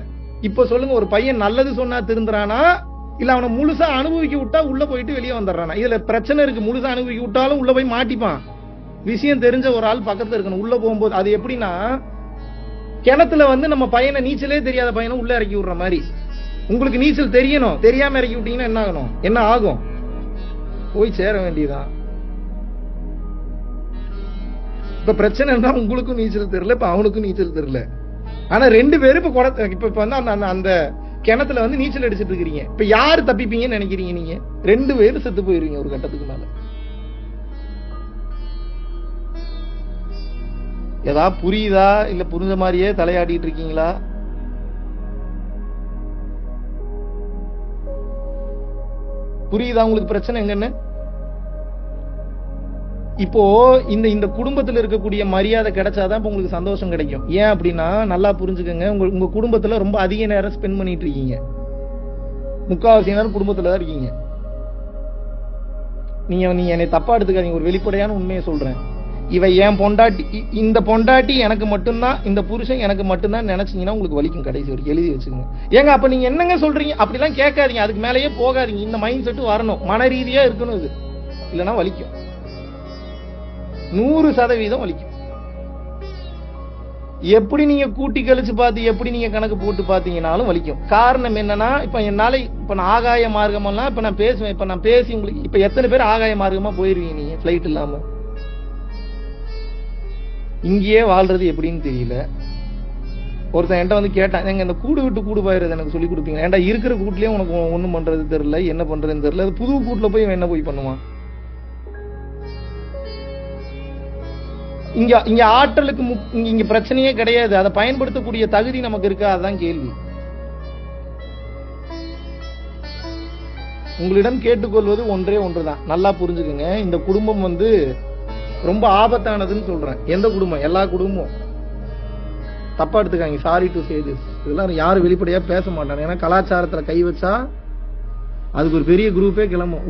இப்ப சொல்லுங்க, ஒரு பையன் நல்லது சொன்னா திருந்துறானா, இல்ல அவனை முழுசா அனுபவிக்க விட்டா உள்ள போயிட்டு வெளியே வந்துடுறானா? இதுல பிரச்சனை இருக்கு. முழுசா அனுபவிக்க விட்டாலும் உள்ள போய் மாட்டிப்பான். விஷயம் தெரிஞ்ச ஒரு ஆள் பக்கத்துல இருக்கணும் உள்ள போகும்போது. அது எப்படின்னா, கிணத்துல வந்து நம்ம பையனை, நீச்சலே தெரியாத பையனை உள்ள இறக்கி விடுற மாதிரி. உங்களுக்கு நீச்சல் தெரியணும், தெரியாம இறக்கி விட்டீங்கன்னா என்ன ஆகணும்? என்ன ஆகும்? போய் சேர வேண்டியதான். இப்ப பிரச்சனைனா உங்களுக்கும் நீச்சல் தெரியல, இப்ப அவனுக்கும் நீச்சல் தெரியல. ஆனா 2 பேரும் இப்ப வந்து அந்த கிணத்துல வந்து நீச்சல் அடிச்சிட்டு இருக்கிறீங்க. இப்ப யாரு தப்பிப்பீங்கன்னு நினைக்கிறீங்க நீங்க? 2 பேரும் செத்து போயிருவீங்க ஒரு கட்டத்துக்கு மேல. ஏதா புரியுதா, இல்ல புரிஞ்ச மாதிரியே தலையாடிட்டு இருக்கீங்களா? புரியுதா உங்களுக்கு பிரச்சனை எங்கன்னு? இப்போ இந்த குடும்பத்துல இருக்கக்கூடிய மரியாதை கிடைச்சாதான் இப்ப உங்களுக்கு சந்தோஷம் கிடைக்கும். ஏன் அப்படின்னா, நல்லா புரிஞ்சுக்கங்க, உங்க குடும்பத்துல ரொம்ப அதிக நேரம் ஸ்பெண்ட் பண்ணிட்டு இருக்கீங்க. 3/4 நேரம் குடும்பத்துல தான் இருக்கீங்க. நீங்க என்னை தப்பா எடுத்துக்காதீங்க, ஒரு வெளிப்படையான உண்மையை சொல்றேன். இவ என் பொண்டாட்டி, இந்த பொண்டாட்டி எனக்கு மட்டும்தான், இந்த புருஷன் எனக்கு மட்டும்தான் நினைச்சீங்கன்னா உங்களுக்கு வலிக்கும். கடைசி வரைக்கும் எழுதி வச்சுக்கோங்க. ஏங்க அப்ப நீங்க என்னங்க சொல்றீங்க? அப்படிலாம் கேட்காதீங்க, அதுக்கு மேலேயே போகாதீங்க. இந்த மைண்ட் செட் வரணும், மன ரீதியா இருக்கணும். இது இல்லைன்னா வலிக்கும், 100% வலிக்கும். எப்படி நீங்க கூட்டி கழிச்சு பார்த்து, எப்படி நீங்க கணக்கு போட்டு பாத்தீங்கன்னாலும் வலிக்கும். காரணம் என்னன்னா, இப்ப என்னால நான் ஆகாய மார்க்கமெல்லாம் இப்ப நான் பேசுவேன். இப்ப நான் பேசி உங்களுக்கு, இப்ப எத்தனை பேர் ஆகாய மார்க்கமா போயிருவீங்க நீங்க பிளைட் இல்லாம? இங்கேயே வாழ்றது எப்படின்னு தெரியல. ஒருத்தன் என்கிட்ட வந்து கேட்டான், எங்க இந்த கூடு விட்டு கூடு போயிருது எனக்கு சொல்லி கொடுப்பீங்க? ஏன்டா இருக்கிற கூட்டுலயே உனக்கு ஒண்ணும் பண்றது தெரியல, என்ன பண்றதுன்னு தெரியல, புது கூட்டுல போய் என்ன போய் பண்ணுவான்? இங்க ஆற்றலுக்கு இங்க பிரச்சனையே கிடையாது. அதை பயன்படுத்தக்கூடிய தகுதி நமக்கு இருக்கா? அதுதான் கேள்வி. உங்களிடம் கேட்டுக்கொள்வது ஒன்றே ஒன்றுதான், நல்லா புரிஞ்சுக்குங்க. இந்த குடும்பம் வந்து ரொம்ப ஆபத்தானதுன்னு சொல்றேன். எந்த குடும்பம்? எல்லா குடும்பமும் தப்பா எடுத்துக்காங்க. Sorry to say this. இதெல்லாம் யாரும் வெளிப்படையா பேச மாட்டாங்க. ஏன்னா கலாச்சாரத்துல கை வச்சா அதுக்கு ஒரு பெரிய குரூப்பே கிளம்பும்.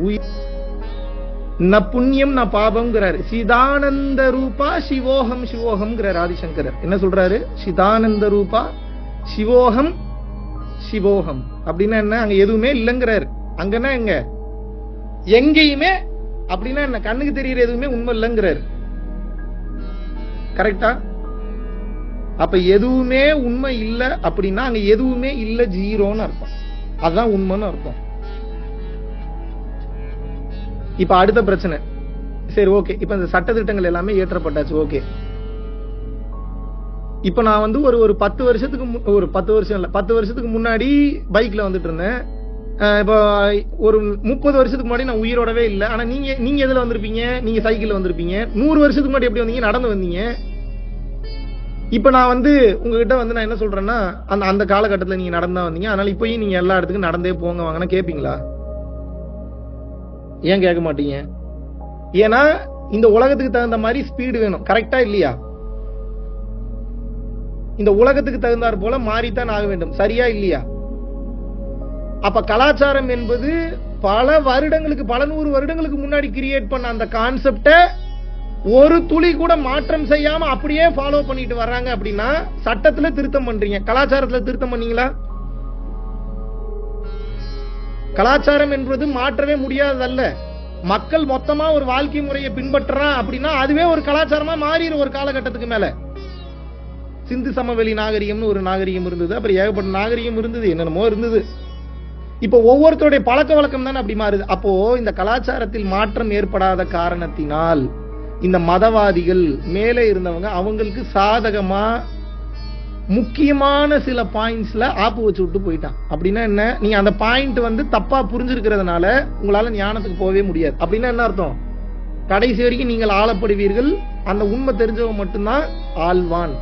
ந புண்ணியம் ந பாபம்ங்கிறாரு. சிதானந்த ரூபா சிவோகம் சிவோகம்ங்கிறார் ஆதிசங்கரர். என்ன சொல்றாரு? சிதானந்த ரூபா சிவோகம் சிவோகம் அப்படின்னா என்ன? அங்க எதுவுமே இல்லைங்கிறாரு. அங்கன்னா எங்க? எங்கேயுமே அப்படின்னா என்ன? கண்ணுக்கு தெரியுற எதுவுமே உண்மை இல்லைங்கிறாரு. கரெக்டா? அப்ப எதுவுமே உண்மை இல்ல அப்படின்னா அங்க எதுவுமே இல்ல, ஜீரோன்னு அர்த்தம். அதுதான் உண்மைன்னு அர்த்தம். இப்ப அடுத்த பிரச்சனை, சரி ஓகே, இப்ப இந்த சட்டத்திட்டங்கள் எல்லாமே ஏற்றப்பட்டாச்சு, ஓகே. இப்ப நான் வந்து ஒரு 10 வருஷத்துக்கு ஒரு 10 வருஷம் இல்ல 10 வருஷத்துக்கு முன்னாடி பைக்ல வந்துட்டு இருந்தேன். இப்ப ஒரு 30 வருஷத்துக்கு முன்னாடி நான் உயிரோடவே இல்ல. ஆனா நீங்க எதுல வந்திருப்பீங்க? நீங்க சைக்கிள்ல வந்திருப்பீங்க. 100 வருஷத்துக்கு முன்னாடி எப்படி வந்தீங்க? நடந்து வந்தீங்க. இப்ப நான் வந்து உங்ககிட்ட வந்து நான் என்ன சொல்றேன்னா, அந்த காலகட்டத்தில் நீங்க நடந்தா வந்தீங்க, அதனால இப்பயும் நீங்க எல்லா இடத்துக்கும் நடந்தே போங்க வாங்கன்னா கேட்பீங்களா? ஏன் கேட்க மாட்டீங்க? ஏன்னா இந்த உலகத்துக்கு தகுந்த மாதிரி ஸ்பீடு வேணும். கரெக்டா இல்லையா? இந்த உலகத்துக்கு தகுந்தாற் போல மாறித்தான் ஆக வேண்டும். சரியா இல்லையா? அப்ப கலாச்சாரம் என்பது பல வருடங்களுக்கு, பல 100 வருடங்களுக்கு முன்னாடி கிரியேட் பண்ண அந்த கான்செப்ட ஒரு துளி கூட மாற்றம் செய்யாம அப்படியே ஃபாலோ பண்ணிட்டு வர்றாங்க. அப்படின்னா சட்டத்துல திருத்தம் பண்றீங்க, கலாச்சாரத்துல திருத்தம் பண்ணீங்களா? கலாச்சாரம் என்பது மாற்றவே முடியாதல்ல. மக்கள் மொத்தமா ஒரு வாழ்க்கை முறையை பின்பற்றான் அப்படின்னா அதுவே ஒரு கலாச்சாரமா மாறிடும் ஒரு காலகட்டத்துக்கு மேல. சிந்து சமவெளி நாகரிகம்னு ஒரு நாகரிகம் இருந்தது, அப்புறம் ஏகப்பட்ட நாகரிகம் இருந்தது, என்னென்னமோ இருந்தது. இப்போ ஒவ்வொருத்தருடைய பழக்க வழக்கம் தானே அப்படி மாறுது. அப்போ இந்த கலாச்சாரத்தில் மாற்றம் ஏற்படாத காரணத்தினால் இந்த மதவாதிகள் மேலே இருந்தவங்க அவங்களுக்கு சாதகமா முக்கியமான சில பாயிண்ட்ஸ்ல ஆப்பு வச்சு விட்டு போயிட்டான். அப்படின்னா என்ன? நீங்க அந்த பாயிண்ட் வந்து தப்பா புரிஞ்சிருக்கிறதுனால உங்களால ஞானத்துக்கு போகவே முடியாது. அப்படின்னா என்ன அர்த்தம்? கடைசி வரைக்கும் நீங்கள் ஆளப்படுவீர்கள், அந்த உண்மை தெரிஞ்சவங்க மட்டும்தான் ஆழ்வான்.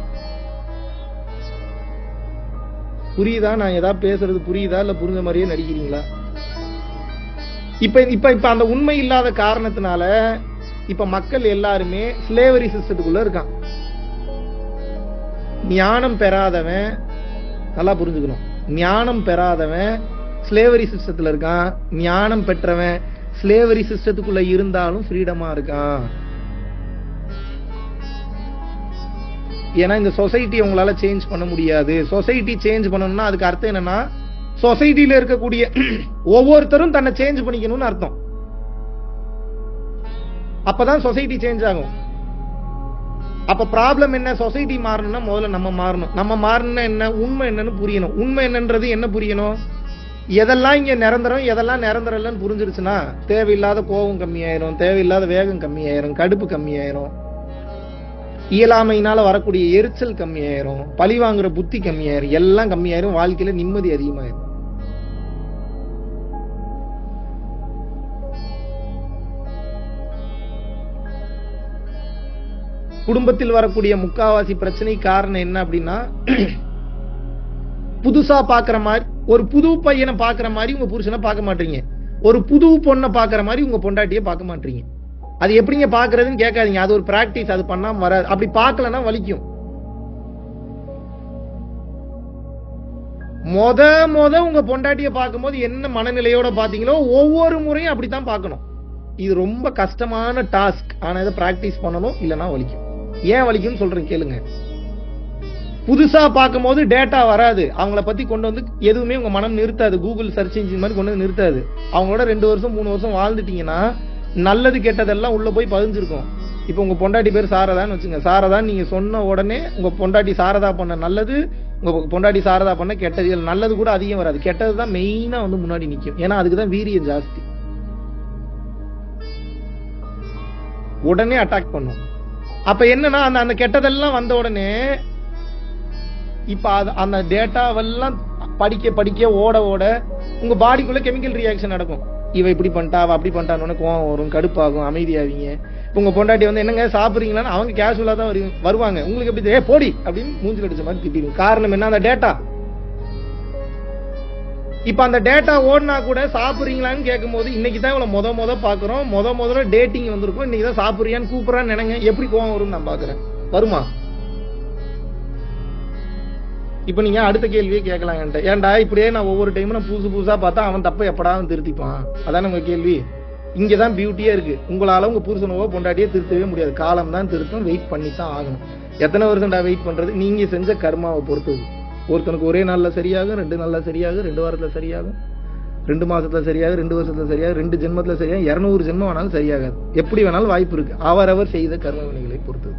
புரியுதா? நான் ஏதாவது பேசுறது புரியுதா இல்ல புரிஞ்ச மாதிரியே நடிக்கிறீங்களா? இப்ப அந்த உண்மை இல்லாத காரணத்தினால இப்ப மக்கள் எல்லாருமே ஸ்லேவரி சிஸ்டத்துக்குள்ள இருக்கான். ஞானம் பெறாதவன், நல்லா புரிஞ்சுக்கணும், ஞானம் பெறாதவன் ஸ்லேவரி சிஸ்டத்துல இருக்கான். ஞானம் பெற்றவன் ஸ்லேவரி சிஸ்டத்துக்குள்ள இருந்தாலும் ஃப்ரீடமா இருக்கான். ஏன்னா இந்த சொசைட்டி உங்களால சேஞ்ச் பண்ண முடியாது. சொசைட்டி சேஞ்ச் பண்ணணும்னா அதுக்கு அர்த்தம் என்னன்னா, சொசைட்டில இருக்கக்கூடிய ஒவ்வொருத்தரும் தன்னை சேஞ்ச் பண்ணிக்கணும்னு அர்த்தம். அப்பதான் சொசைட்டி சேஞ்ச் ஆகும். அப்ப ப்ராப்ளம் என்ன? சொசைட்டி மாறணும்னா முதல்ல நம்ம மாறணும். நம்ம மாறணும்னா என்ன? உண்மை என்னன்னு புரியணும். உண்மை என்னன்றது என்ன புரியணும்? எதெல்லாம் இங்க நிரந்தரம், எதெல்லாம் நிரந்தரம் இல்லைன்னு புரிஞ்சிருச்சுன்னா தேவையில்லாத கோபம் கம்மியாயிரும், தேவையில்லாத வேகம் கம்மியாயிரும், கடுப்பு கம்மியாயிரும், இயலாமையினால வரக்கூடிய எரிச்சல் கம்மியாயிரும், பழி வாங்குற புத்தி கம்மியாயிரும், எல்லாம் கம்மியாயிரும், வாழ்க்கையில நிம்மதி அதிகமாயிரும். குடும்பத்தில் வரக்கூடிய முக்காவாசி பிரச்சனை காரணம் என்ன அப்படின்னா, புதுசா பாக்குற மாதிரி, ஒரு புது பையனை பாக்குற மாதிரி உங்க புருஷனை பார்க்க மாட்டீங்க, ஒரு புது பொண்ணை பாக்குற மாதிரி உங்க பொண்டாட்டியை பார்க்க மாட்டீங்க. அது எப்படிங்க பாக்குறதுன்னு கேட்காதீங்க, அது ஒரு பிராக்டிஸ், அது பண்ணாம வராது. அப்படி பார்க்கலன்னா வலிக்கும். மொத உங்க பொண்டாட்டியை பார்க்கும்போது என்ன மனநிலையோட பாத்தீங்களோ ஒவ்வொரு முறையும் அப்படித்தான் பார்க்கணும். இது ரொம்ப கஷ்டமான டாஸ்க். ஆனா இதை பிராக்டிஸ் பண்ணணும், இல்லைன்னா வலிக்கும். ஏன் வலிக்கும்னு சொல்றேன் கேளுங்க. புதுசா பார்க்கும் போது டேட்டா வராது, அவங்கள பத்தி கொண்டு வந்து எதுவுமே உங்க மனம் நிறுத்தாது, கூகுள் சர்ச் இன்ஜின் மாதிரி கொண்டு வந்து நிறுத்தாது. அவங்களோட 2 வருஷம் 3 வருஷம் வாழ்ந்துட்டீங்கன்னா நல்லது கெட்டதெல்லாம் உள்ள போய் பதிஞ்சிருக்கும். இப்ப உங்க பொண்டாட்டி பேர் சாரதான்னு வச்சுங்க. சாரதான் நீங்க சொன்ன உடனே உங்க பொண்டாட்டி சாரதா பண்ண நல்லது, உங்க பொண்டாட்டி சாரதா பண்ண கெட்டது, நல்லது கூட அதிகம் வராது, கெட்டதுதான் மெயினா வந்து முன்னாடி நிக்கும். ஏன்னா அதுக்குதான் வீரியம் ஜாஸ்தி, உடனே அட்டாக் பண்ணும். அப்ப என்னன்னா அந்த கெட்டதெல்லாம் வந்த உடனே இப்ப அந்த டேட்டாவெல்லாம் படிக்க ஓட உங்க பாடிக்குள்ள கெமிக்கல் ரியாக்ஷன் நடக்கும். இவ இப்படி பண்ணிட்டா, அவ அப்படி பண்ணிட்டான்னு கோவம் வரும், கடுப்பாகும், அமைதியாவீங்க. உங்க பொண்டாட்டி வந்து என்னங்க சாப்பிடுறீங்களான்னு அவங்க கேஷுவலா தான் வருவாங்க. உங்களுக்கு எப்படி போடி அப்படின்னு மூஞ்சில் அடிச்ச மாதிரி திட்டிடும். காரணம் என்ன? அந்த டேட்டா. இப்ப அந்த டேட்டா ஓடினா கூட சாப்பிடுறீங்களான்னு கேட்கும் போது, இன்னைக்கு தான் இவ்வளவு முத பாக்குறோம், முதல்ல டேட்டிங் வந்திருக்கும், இன்னைக்கு தான் சாப்பிடுறியான்னு கூப்பிடறான்னு நினைங்க, எப்படி கோவம் வரும்னு நான் பாக்குறேன். வருமா? இப்ப நீங்க அடுத்த கேள்வியே கேட்கலாம் என்கிட்ட, ஏன்டா இப்படியே நான் ஒவ்வொரு டைமும் நான் புதுசா பார்த்தா அவன் தப்ப எப்படா திருத்திப்பான், அதான உங்க கேள்வி. இங்கதான் பியூட்டியே இருக்கு. உங்களால உங்க புருஷனவோ பொண்டாட்டியே திருத்தவே முடியாது. காலம் தான் திருத்தம், வெயிட் பண்ணி தான் ஆகணும். எத்தனை வருஷம்டா வெயிட் பண்றது? நீங்க செஞ்ச கர்மாவை பொறுத்தது. ஒருத்தனுக்கு ஒரே நாள்ல சரியாகும், 2 நாள்ல சரியாகும், 2 வாரத்துல சரியாகும், 2 மாசத்துல சரியாகும், 2 வருஷத்துல சரியாகும், 2 ஜென்மத்துல சரியாகும், 200 ஜென்மம் ஆனாலும் சரியாகாது. எப்படி வேணாலும் வாய்ப்பு இருக்கு. அவரவர் செய்த கர்ம வினைகளை பொறுத்தது.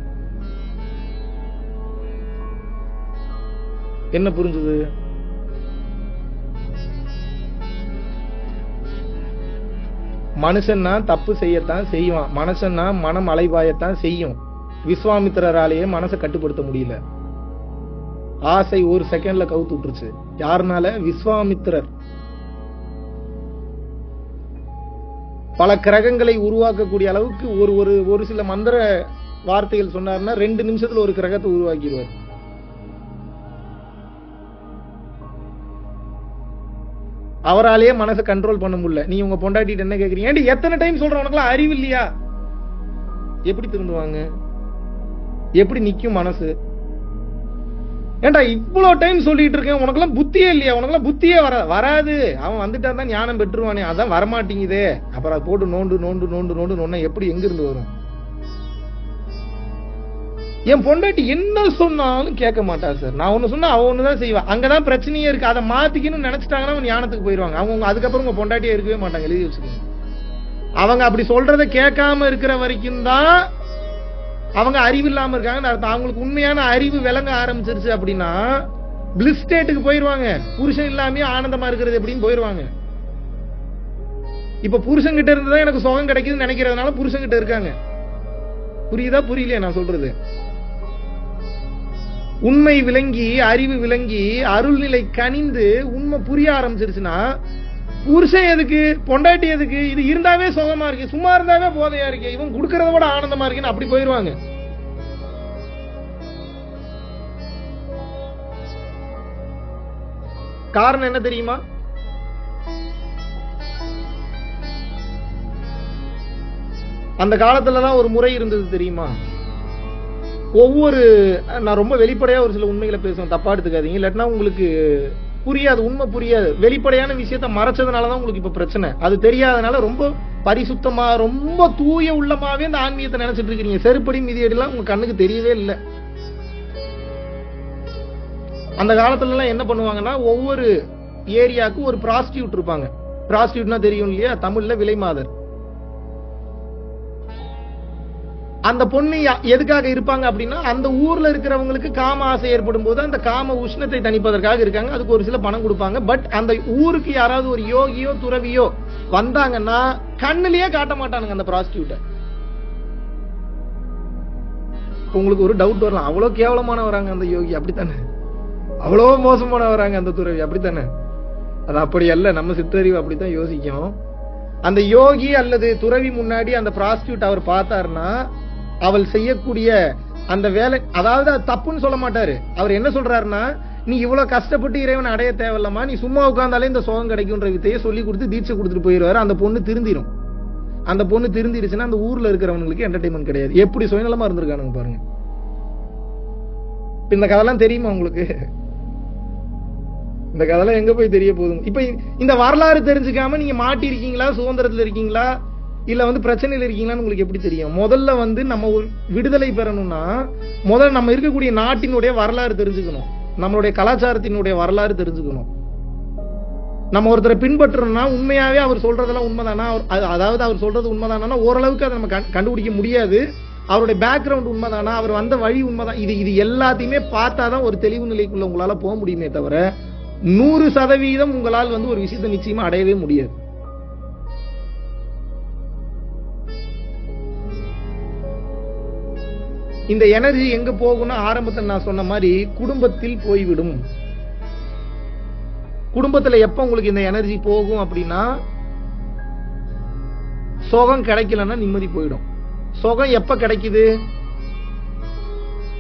என்ன புரிஞ்சது? மனுஷன்னா தப்பு செய்யத்தான் செய்வான். மனுஷன்னா மனம் அலைவாயத்தான் செய்யும். விஸ்வாமித்திரராலேயே மனசை கட்டுப்படுத்த முடியல. ஆசை ஒரு செகண்ட்ல கவுத்து விட்டுருச்சு. யாருனால? விஸ்வாமித்திரர். பல கிரகங்களை உருவாக்கக்கூடிய அளவுக்கு ஒரு சில மந்திர வார்த்தைகள் சொன்னார்னா 2 நிமிஷத்துல ஒரு கிரகத்தை உருவாக்கிடுவார். அவராலேயே மனசை கண்ட்ரோல் பண்ண முடியல. நீ உங்க பொண்டாட்டிட்டு என்ன கேக்குறீங்க? ஏன்டி எத்தனை டைம் சொல்ற, உனக்குலாம் அறிவு இல்லையா? எப்படி திருந்துவாங்க? எப்படி நிக்கும் மனசு? ஏன்டா இவ்வளவு டைம் சொல்லிட்டு இருக்கேன், உனக்கெல்லாம் புத்தியே இல்லையா? உனக்கெல்லாம் புத்தியே வராது. அவன் வந்துட்டா தான் ஞானம் பெற்றுவானே, அதான் வரமாட்டேங்குதே. அப்புறம் அதை போட்டு நோண்டு நோண்டு நோண்டு நோண்டு நோண்ட எப்படி எங்க இருந்து வரும்? என் பொண்டாட்டி என்ன சொன்னாலும் கேட்க மாட்டா சார். நான் ஒண்ணு சொன்னா அவ ஒண்ணுதான் செய்வா. அங்கதான் பிரச்சனையே இருக்கு. அதை மாத்திக்கணும்னு நினைச்சிட்டாங்கன்னா அவன் ஞானத்துக்கு போயிருவாங்க. அவங்க அதுக்கப்புறம் உங்க பொண்டாட்டியே இருக்கவே மாட்டாங்க. எழுதி வச்சுக்கோங்க. அவங்க அப்படி சொல்றதை கேட்காம இருக்கிற வரைக்கும் தான் அவங்க அறிவு இல்லாம இருக்காங்கன்னு அர்த்தம். அவங்களுக்கு உண்மையான அறிவு விளங்க ஆரம்பிச்சிருச்சு அப்படின்னா பிளிஸ் ஸ்டேட்டுக்கு போயிருவாங்க. புருஷன் இல்லாமே ஆனந்தமா இருக்கிறது எப்படின்னு போயிருவாங்க. இப்ப புருஷன் கிட்ட இருந்துதான் எனக்கு சுகம் கிடைக்குதுன்னு நினைக்கிறதுனால புருஷன் கிட்ட இருக்காங்க. புரியுதா புரியலையா நான் சொல்றது? உண்மை விளங்கி அறிவு விளங்கி அருள்நிலை கனிந்து உண்மை புரிய ஆரம்பிச்சிருச்சுன்னா புருஷன் எதுக்கு, பொண்டாட்டி எதுக்கு? இது இருந்தாவே சுகமா இருக்கு, சும்மா இருந்தாவே போதையா இருக்கு, இவன் கொடுக்கறத விட ஆனந்தமா இருக்குன்னு அப்படி போயிருவாங்க. காரணம் என்ன தெரியுமா? அந்த காலத்துலதான் ஒரு முறை இருந்தது தெரியுமா? நான் ரொம்ப வெளிப்படையா ஒரு சில உண்மைகளை பேசுவேன், தப்பா எடுத்துக்காதீங்க. இல்லாட்டினா உங்களுக்கு புரியாது, உண்மை புரியாது. வெளிப்படையான விஷயத்த மறைச்சதுனாலதான் உங்களுக்கு இப்ப பிரச்சனை. அது தெரியாதனால ரொம்ப பரிசுத்தமா ரொம்ப தூய உள்ளமாவே இந்த ஆன்மீகத்தை நினைச்சிட்டு இருக்கீங்க. செருப்படி மிதியடிலாம் உங்க கண்ணுக்கு தெரியவே இல்லை. அந்த காலத்துல எல்லாம் என்ன பண்ணுவாங்கன்னா, ஒவ்வொரு ஏரியாவுக்கு ஒரு பிராஸ்டியூட் இருப்பாங்க. பிராஸ்டியூட்னா தெரியும் இல்லையா? தமிழ்ல விலைமாதர். அந்த பொண்ணு எதுக்காக இருப்பாங்க அப்படின்னா, அந்த ஊர்ல இருக்கிறவங்களுக்கு காம ஆசை ஏற்படும் போது அந்த காம உஷ்ணத்தை தணிப்பதற்காக இருக்காங்க. அதுக்கு ஒரு சில பணம் கொடுப்பாங்க. பட் அந்த ஊருக்கு யாராவது ஒரு யோகியோ துறவியோ வந்தாங்கன்னா கண்ணுலயே காட்ட மாட்டானுங்க அந்த பிராஸ்டியூட்டை. உங்களுக்கு ஒரு டவுட் வரலாம், அவ்வளவு கேவலமான வராங்க அந்த யோகி, அப்படித்தானே? அவ்வளவு மோசமான வராங்க அந்த துறவி, அப்படித்தானே? அது அப்படி அல்ல. நம்ம சித்தறிவு அப்படித்தான் யோசிக்கும். அந்த யோகி அல்லது துறவி முன்னாடி அந்த பிராஸ்டியூட் அவர் பார்த்தாருன்னா அவள் செய்யக்கூடிய அந்த வேலை, அதாவது அது தப்புன்னு சொல்ல மாட்டாரு. அவர் என்ன சொல்றாருன்னா, நீ இவ்வளவு கஷ்டப்பட்டு இறைவன் அடைய தேவையில்லமா, நீ சும்மா உட்கார்ந்தாலே இந்த சோகம் கிடைக்கும்ன்ற வித்தையை சொல்லி கொடுத்து தீட்சை கொடுத்துட்டு போயிடுவாரு. அந்த பொண்ணு திருந்திரும். அந்த பொண்ணு திருந்திடுச்சுன்னா அந்த ஊர்ல இருக்கிறவங்களுக்கு என்டர்டைன்மெண்ட் கிடையாது. எப்படி சுயநலமா இருந்திருக்கானுங்க பாருங்க. இந்த கதைலாம் தெரியுமா உங்களுக்கு? இந்த கதைலாம் எங்க போய் தெரிய போதும்? இப்ப இந்த வரலாறு தெரிஞ்சுக்காம நீங்க மாட்டி இருக்கீங்களா, சுதந்திரத்துல இருக்கீங்களா, இல்ல பிரச்சனையில இருக்கீங்களான்னு உங்களுக்கு எப்படி தெரியும்? முதல்ல நம்ம ஒரு விடுதலை பெறணும்னா முதல்ல நம்ம இருக்கக்கூடிய நாட்டினுடைய வரலாறு தெரிஞ்சுக்கணும். நம்மளுடைய கலாச்சாரத்தினுடைய வரலாறு தெரிஞ்சுக்கணும். நம்ம ஒருத்தரை பின்பற்றணும்னா உண்மையாவே அவர் சொல்றதெல்லாம் உண்மைதானா, அதாவது அவர் சொல்றது உண்மைதானா, ஓரளவுக்கு அதை நம்ம கண்டுபிடிக்க முடியாது. அவருடைய பேக்ரவுண்ட் உண்மைதானா, அவர் வந்த வழி உண்மைதான், இது எல்லாத்தையுமே பார்த்தாதான் ஒரு தெளிவு நிலைக்குள்ள உங்களால போக முடியுமே தவிர 100% உங்களால் ஒரு விஷயத்தை நிச்சயமா அடையவே முடியாது. இந்த எனர்ஜி எங்க போகும்னா, ஆரம்பத்தில் நான் சொன்ன மாதிரி குடும்பத்தில் போய்விடும். குடும்பத்துல எப்ப உங்களுக்கு இந்த எனர்ஜி போகும் அப்படின்னா, சுகம் கிடைக்கலன்னா நிம்மதி போயிடும். சுகம் எப்ப கிடைக்குது?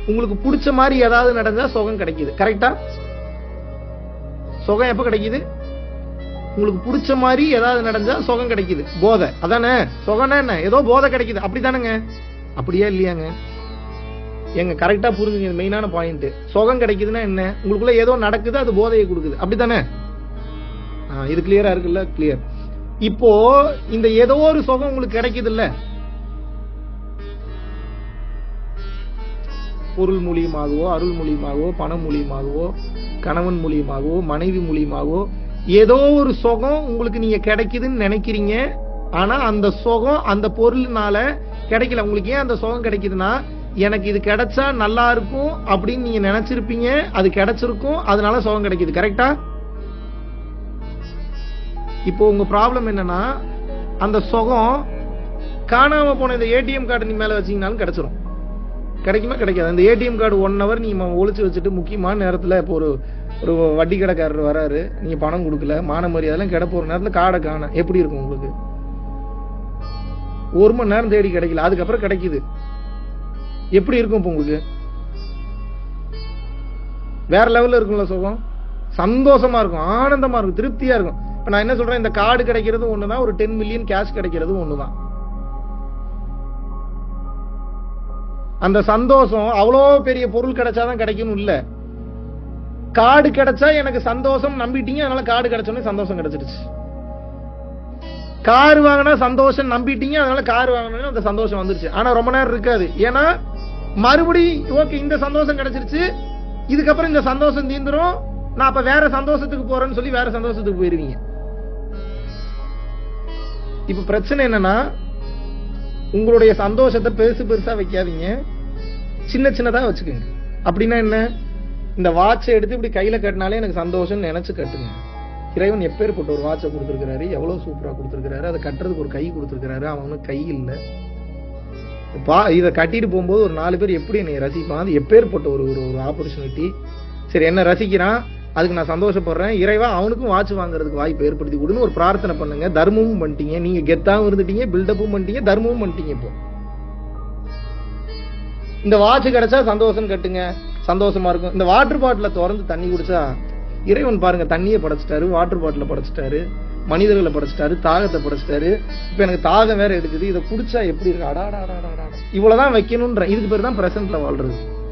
உங்களுக்கு பிடிச்ச மாதிரி ஏதாவது நடந்தா சுகம் கிடைக்குது. கரெக்டா? சுகம் எப்ப கிடைக்குது? உங்களுக்கு பிடிச்ச மாதிரி ஏதாவது நடந்தா சுகம் கிடைக்குது. போதை அதானே சுகம்னா என்ன? ஏதோ போதை கிடைக்குது, அப்படித்தானங்க? அப்படியே இல்லையாங்க? எங்க கரெக்டா புரிஞ்சுங்க, மெயினான பாயிண்ட். சுகம் கிடைக்குதுன்னா என்ன? உங்களுக்குள்ள ஏதோ நடக்குது, அது போதையை கொடுக்குது, அப்படித்தானே? இது கிளியரா இருக்குல்ல? கிளியர். இப்போ இந்த ஏதோ ஒரு சுகம் உங்களுக்கு கிடைக்குது இல்ல, பொருள் மூலியமாகவோ, அருள் மூலியமாகவோ, பணம் மூலியமாகவோ, கணவன் மூலியமாகவோ, மனைவி மூலியமாகவோ ஏதோ ஒரு சுகம் உங்களுக்கு நீங்க கிடைக்குதுன்னு நினைக்கிறீங்க. ஆனா அந்த சுகம் அந்த பொருள்னால கிடைக்கல. உங்களுக்கு ஏன் அந்த சுகம் கிடைக்குதுன்னா, எனக்கு இது கிடைச்சா நல்லா இருக்கும் அப்படின்னு நீங்க நினைச்சிருப்பீங்க, அது கிடைச்சிருக்கும், அதனால சுகம் கிடைக்குது. கரெக்டா? இப்போ உங்க ப்ராப்ளம் என்னன்னா, அந்த சுகம் காணாம போன இந்த ஏடிஎம் கார்டு நீ மேல வச்சீங்கனாலும் கிடைச்சிரும். கிடைக்குமா? கிடைக்காது. அந்த ஏடிஎம் கார்டு 1 hour நீங்க ஒளிச்சு வச்சுட்டு முக்கியமான நேரத்துல இப்போ ஒரு வட்டி கடைக்காரர் வராரு, நீங்க பணம் கொடுக்கல, மான மரியாதை கிட போற நேரத்துல கார்டை காண எப்படி இருக்கும் உங்களுக்கு? 1 மணி நேரம் தேடி கிடைக்கல, அதுக்கப்புறம் கிடைக்குது, எப்படி இருக்கும் இப்போ உங்களுக்கு? வேற லெவல்ல இருக்கும்ல சுகம், சந்தோஷமா இருக்கும், ஆனந்தமா இருக்கும், திருப்தியா இருக்கும். இப்ப நான் என்ன சொல்றேன், இந்த கார்டு கிடைக்கிறது ஒண்ணுதான், ஒரு 10 million கேஷ் கிடைக்கிறது ஒண்ணுதான். அந்த சந்தோஷம் அவ்வளோ பெரிய பொருள் கிடைச்சாதான் கிடைக்கணும் இல்ல. கார்டு கிடைச்சா எனக்கு சந்தோஷம் நம்பிட்டீங்க, அதனால கார்டு கிடைச்சோன்னே சந்தோஷம் கிடைச்சிருச்சு. கார் வாங்கினா சந்தோஷம் நம்பிட்டீங்க, அதனால கார் வாங்கினோன்னு அந்த சந்தோஷம் வந்துருச்சு. ஆனா ரொம்ப நேரம் இருக்காது. ஏன்னா மறுபடி ஓகே இந்த சந்தோஷம் கிடைச்சிருச்சு, இதுக்கப்புறம் இந்த சந்தோஷம் தீந்துரும், நான் அப்ப வேற சந்தோஷத்துக்கு போறேன்னு சொல்லி வேற சந்தோஷத்துக்கு போயிருவீங்க. இப்ப பிரச்சனை என்னன்னா, உங்களுடைய சந்தோஷத்தை பெருசு பெருசா வைக்காதீங்க, சின்ன சின்னதா வச்சுக்கோங்க. அப்படின்னா என்ன, இந்த வாட்சை எடுத்து இப்படி கையில கட்டினாலே எனக்கு சந்தோஷம் நினைச்சு கட்டுங்க. இறைவன் எப்பேற்பட்ட ஒரு வாட்சை கொடுத்திருக்கிறாரு, எவ்வளவு சூப்பரா கொடுத்திருக்கிறாரு, அதை கட்டுறதுக்கு ஒரு கை கொடுத்திருக்கிறாரு, அவனுக்கு கை இல்ல. இதை கட்டிட்டு போகும்போது ஒரு 4 பேர் எப்படி என்னை ரசிப்பான், அது எப்பேற்பட்ட ஒரு ஆப்பர்ச்சுனிட்டி. சரி, என்ன ரசிக்கிறான், அதுக்கு நான் சந்தோஷப்படுறேன், இறைவா அவனுக்கும் வாட்ச் வாங்குறதுக்கு வாய்ப்பு ஏற்படுத்தி கொடுன்னு ஒரு பிரார்த்தனை பண்ணுங்க. தர்மமும் பண்ணிட்டீங்க, நீங்க கெத்தாவும் இருந்துட்டீங்க, பில்டப்பும் பண்ணிட்டீங்க, தர்மமும் பண்ணிட்டீங்க. இப்போ இந்த வாட்ச் கிடைச்சா சந்தோஷம் கட்டுங்க, சந்தோஷமா இருக்கும். இந்த வாட்டர் பாட்டில திறந்து தண்ணி குடிச்சா இறைவன் பாருங்க தண்ணியை படைச்சிட்டாரு, வாட்டர் பாட்டில படைச்சிட்டாரு, மனிதர்களை படைச்சிட்டாரு, தாகத்தை படைச்சிட்டாரு. இப்ப எனக்கு தாகம் வேற எடுக்குது, இதை குடிச்சா எப்படி இருக்கு, அடாடா. இவ்வளவுதான் வைக்கணும்ன்ற, இதுக்கு பேர் தான் பிரசன்ட்ல வாழ்றது.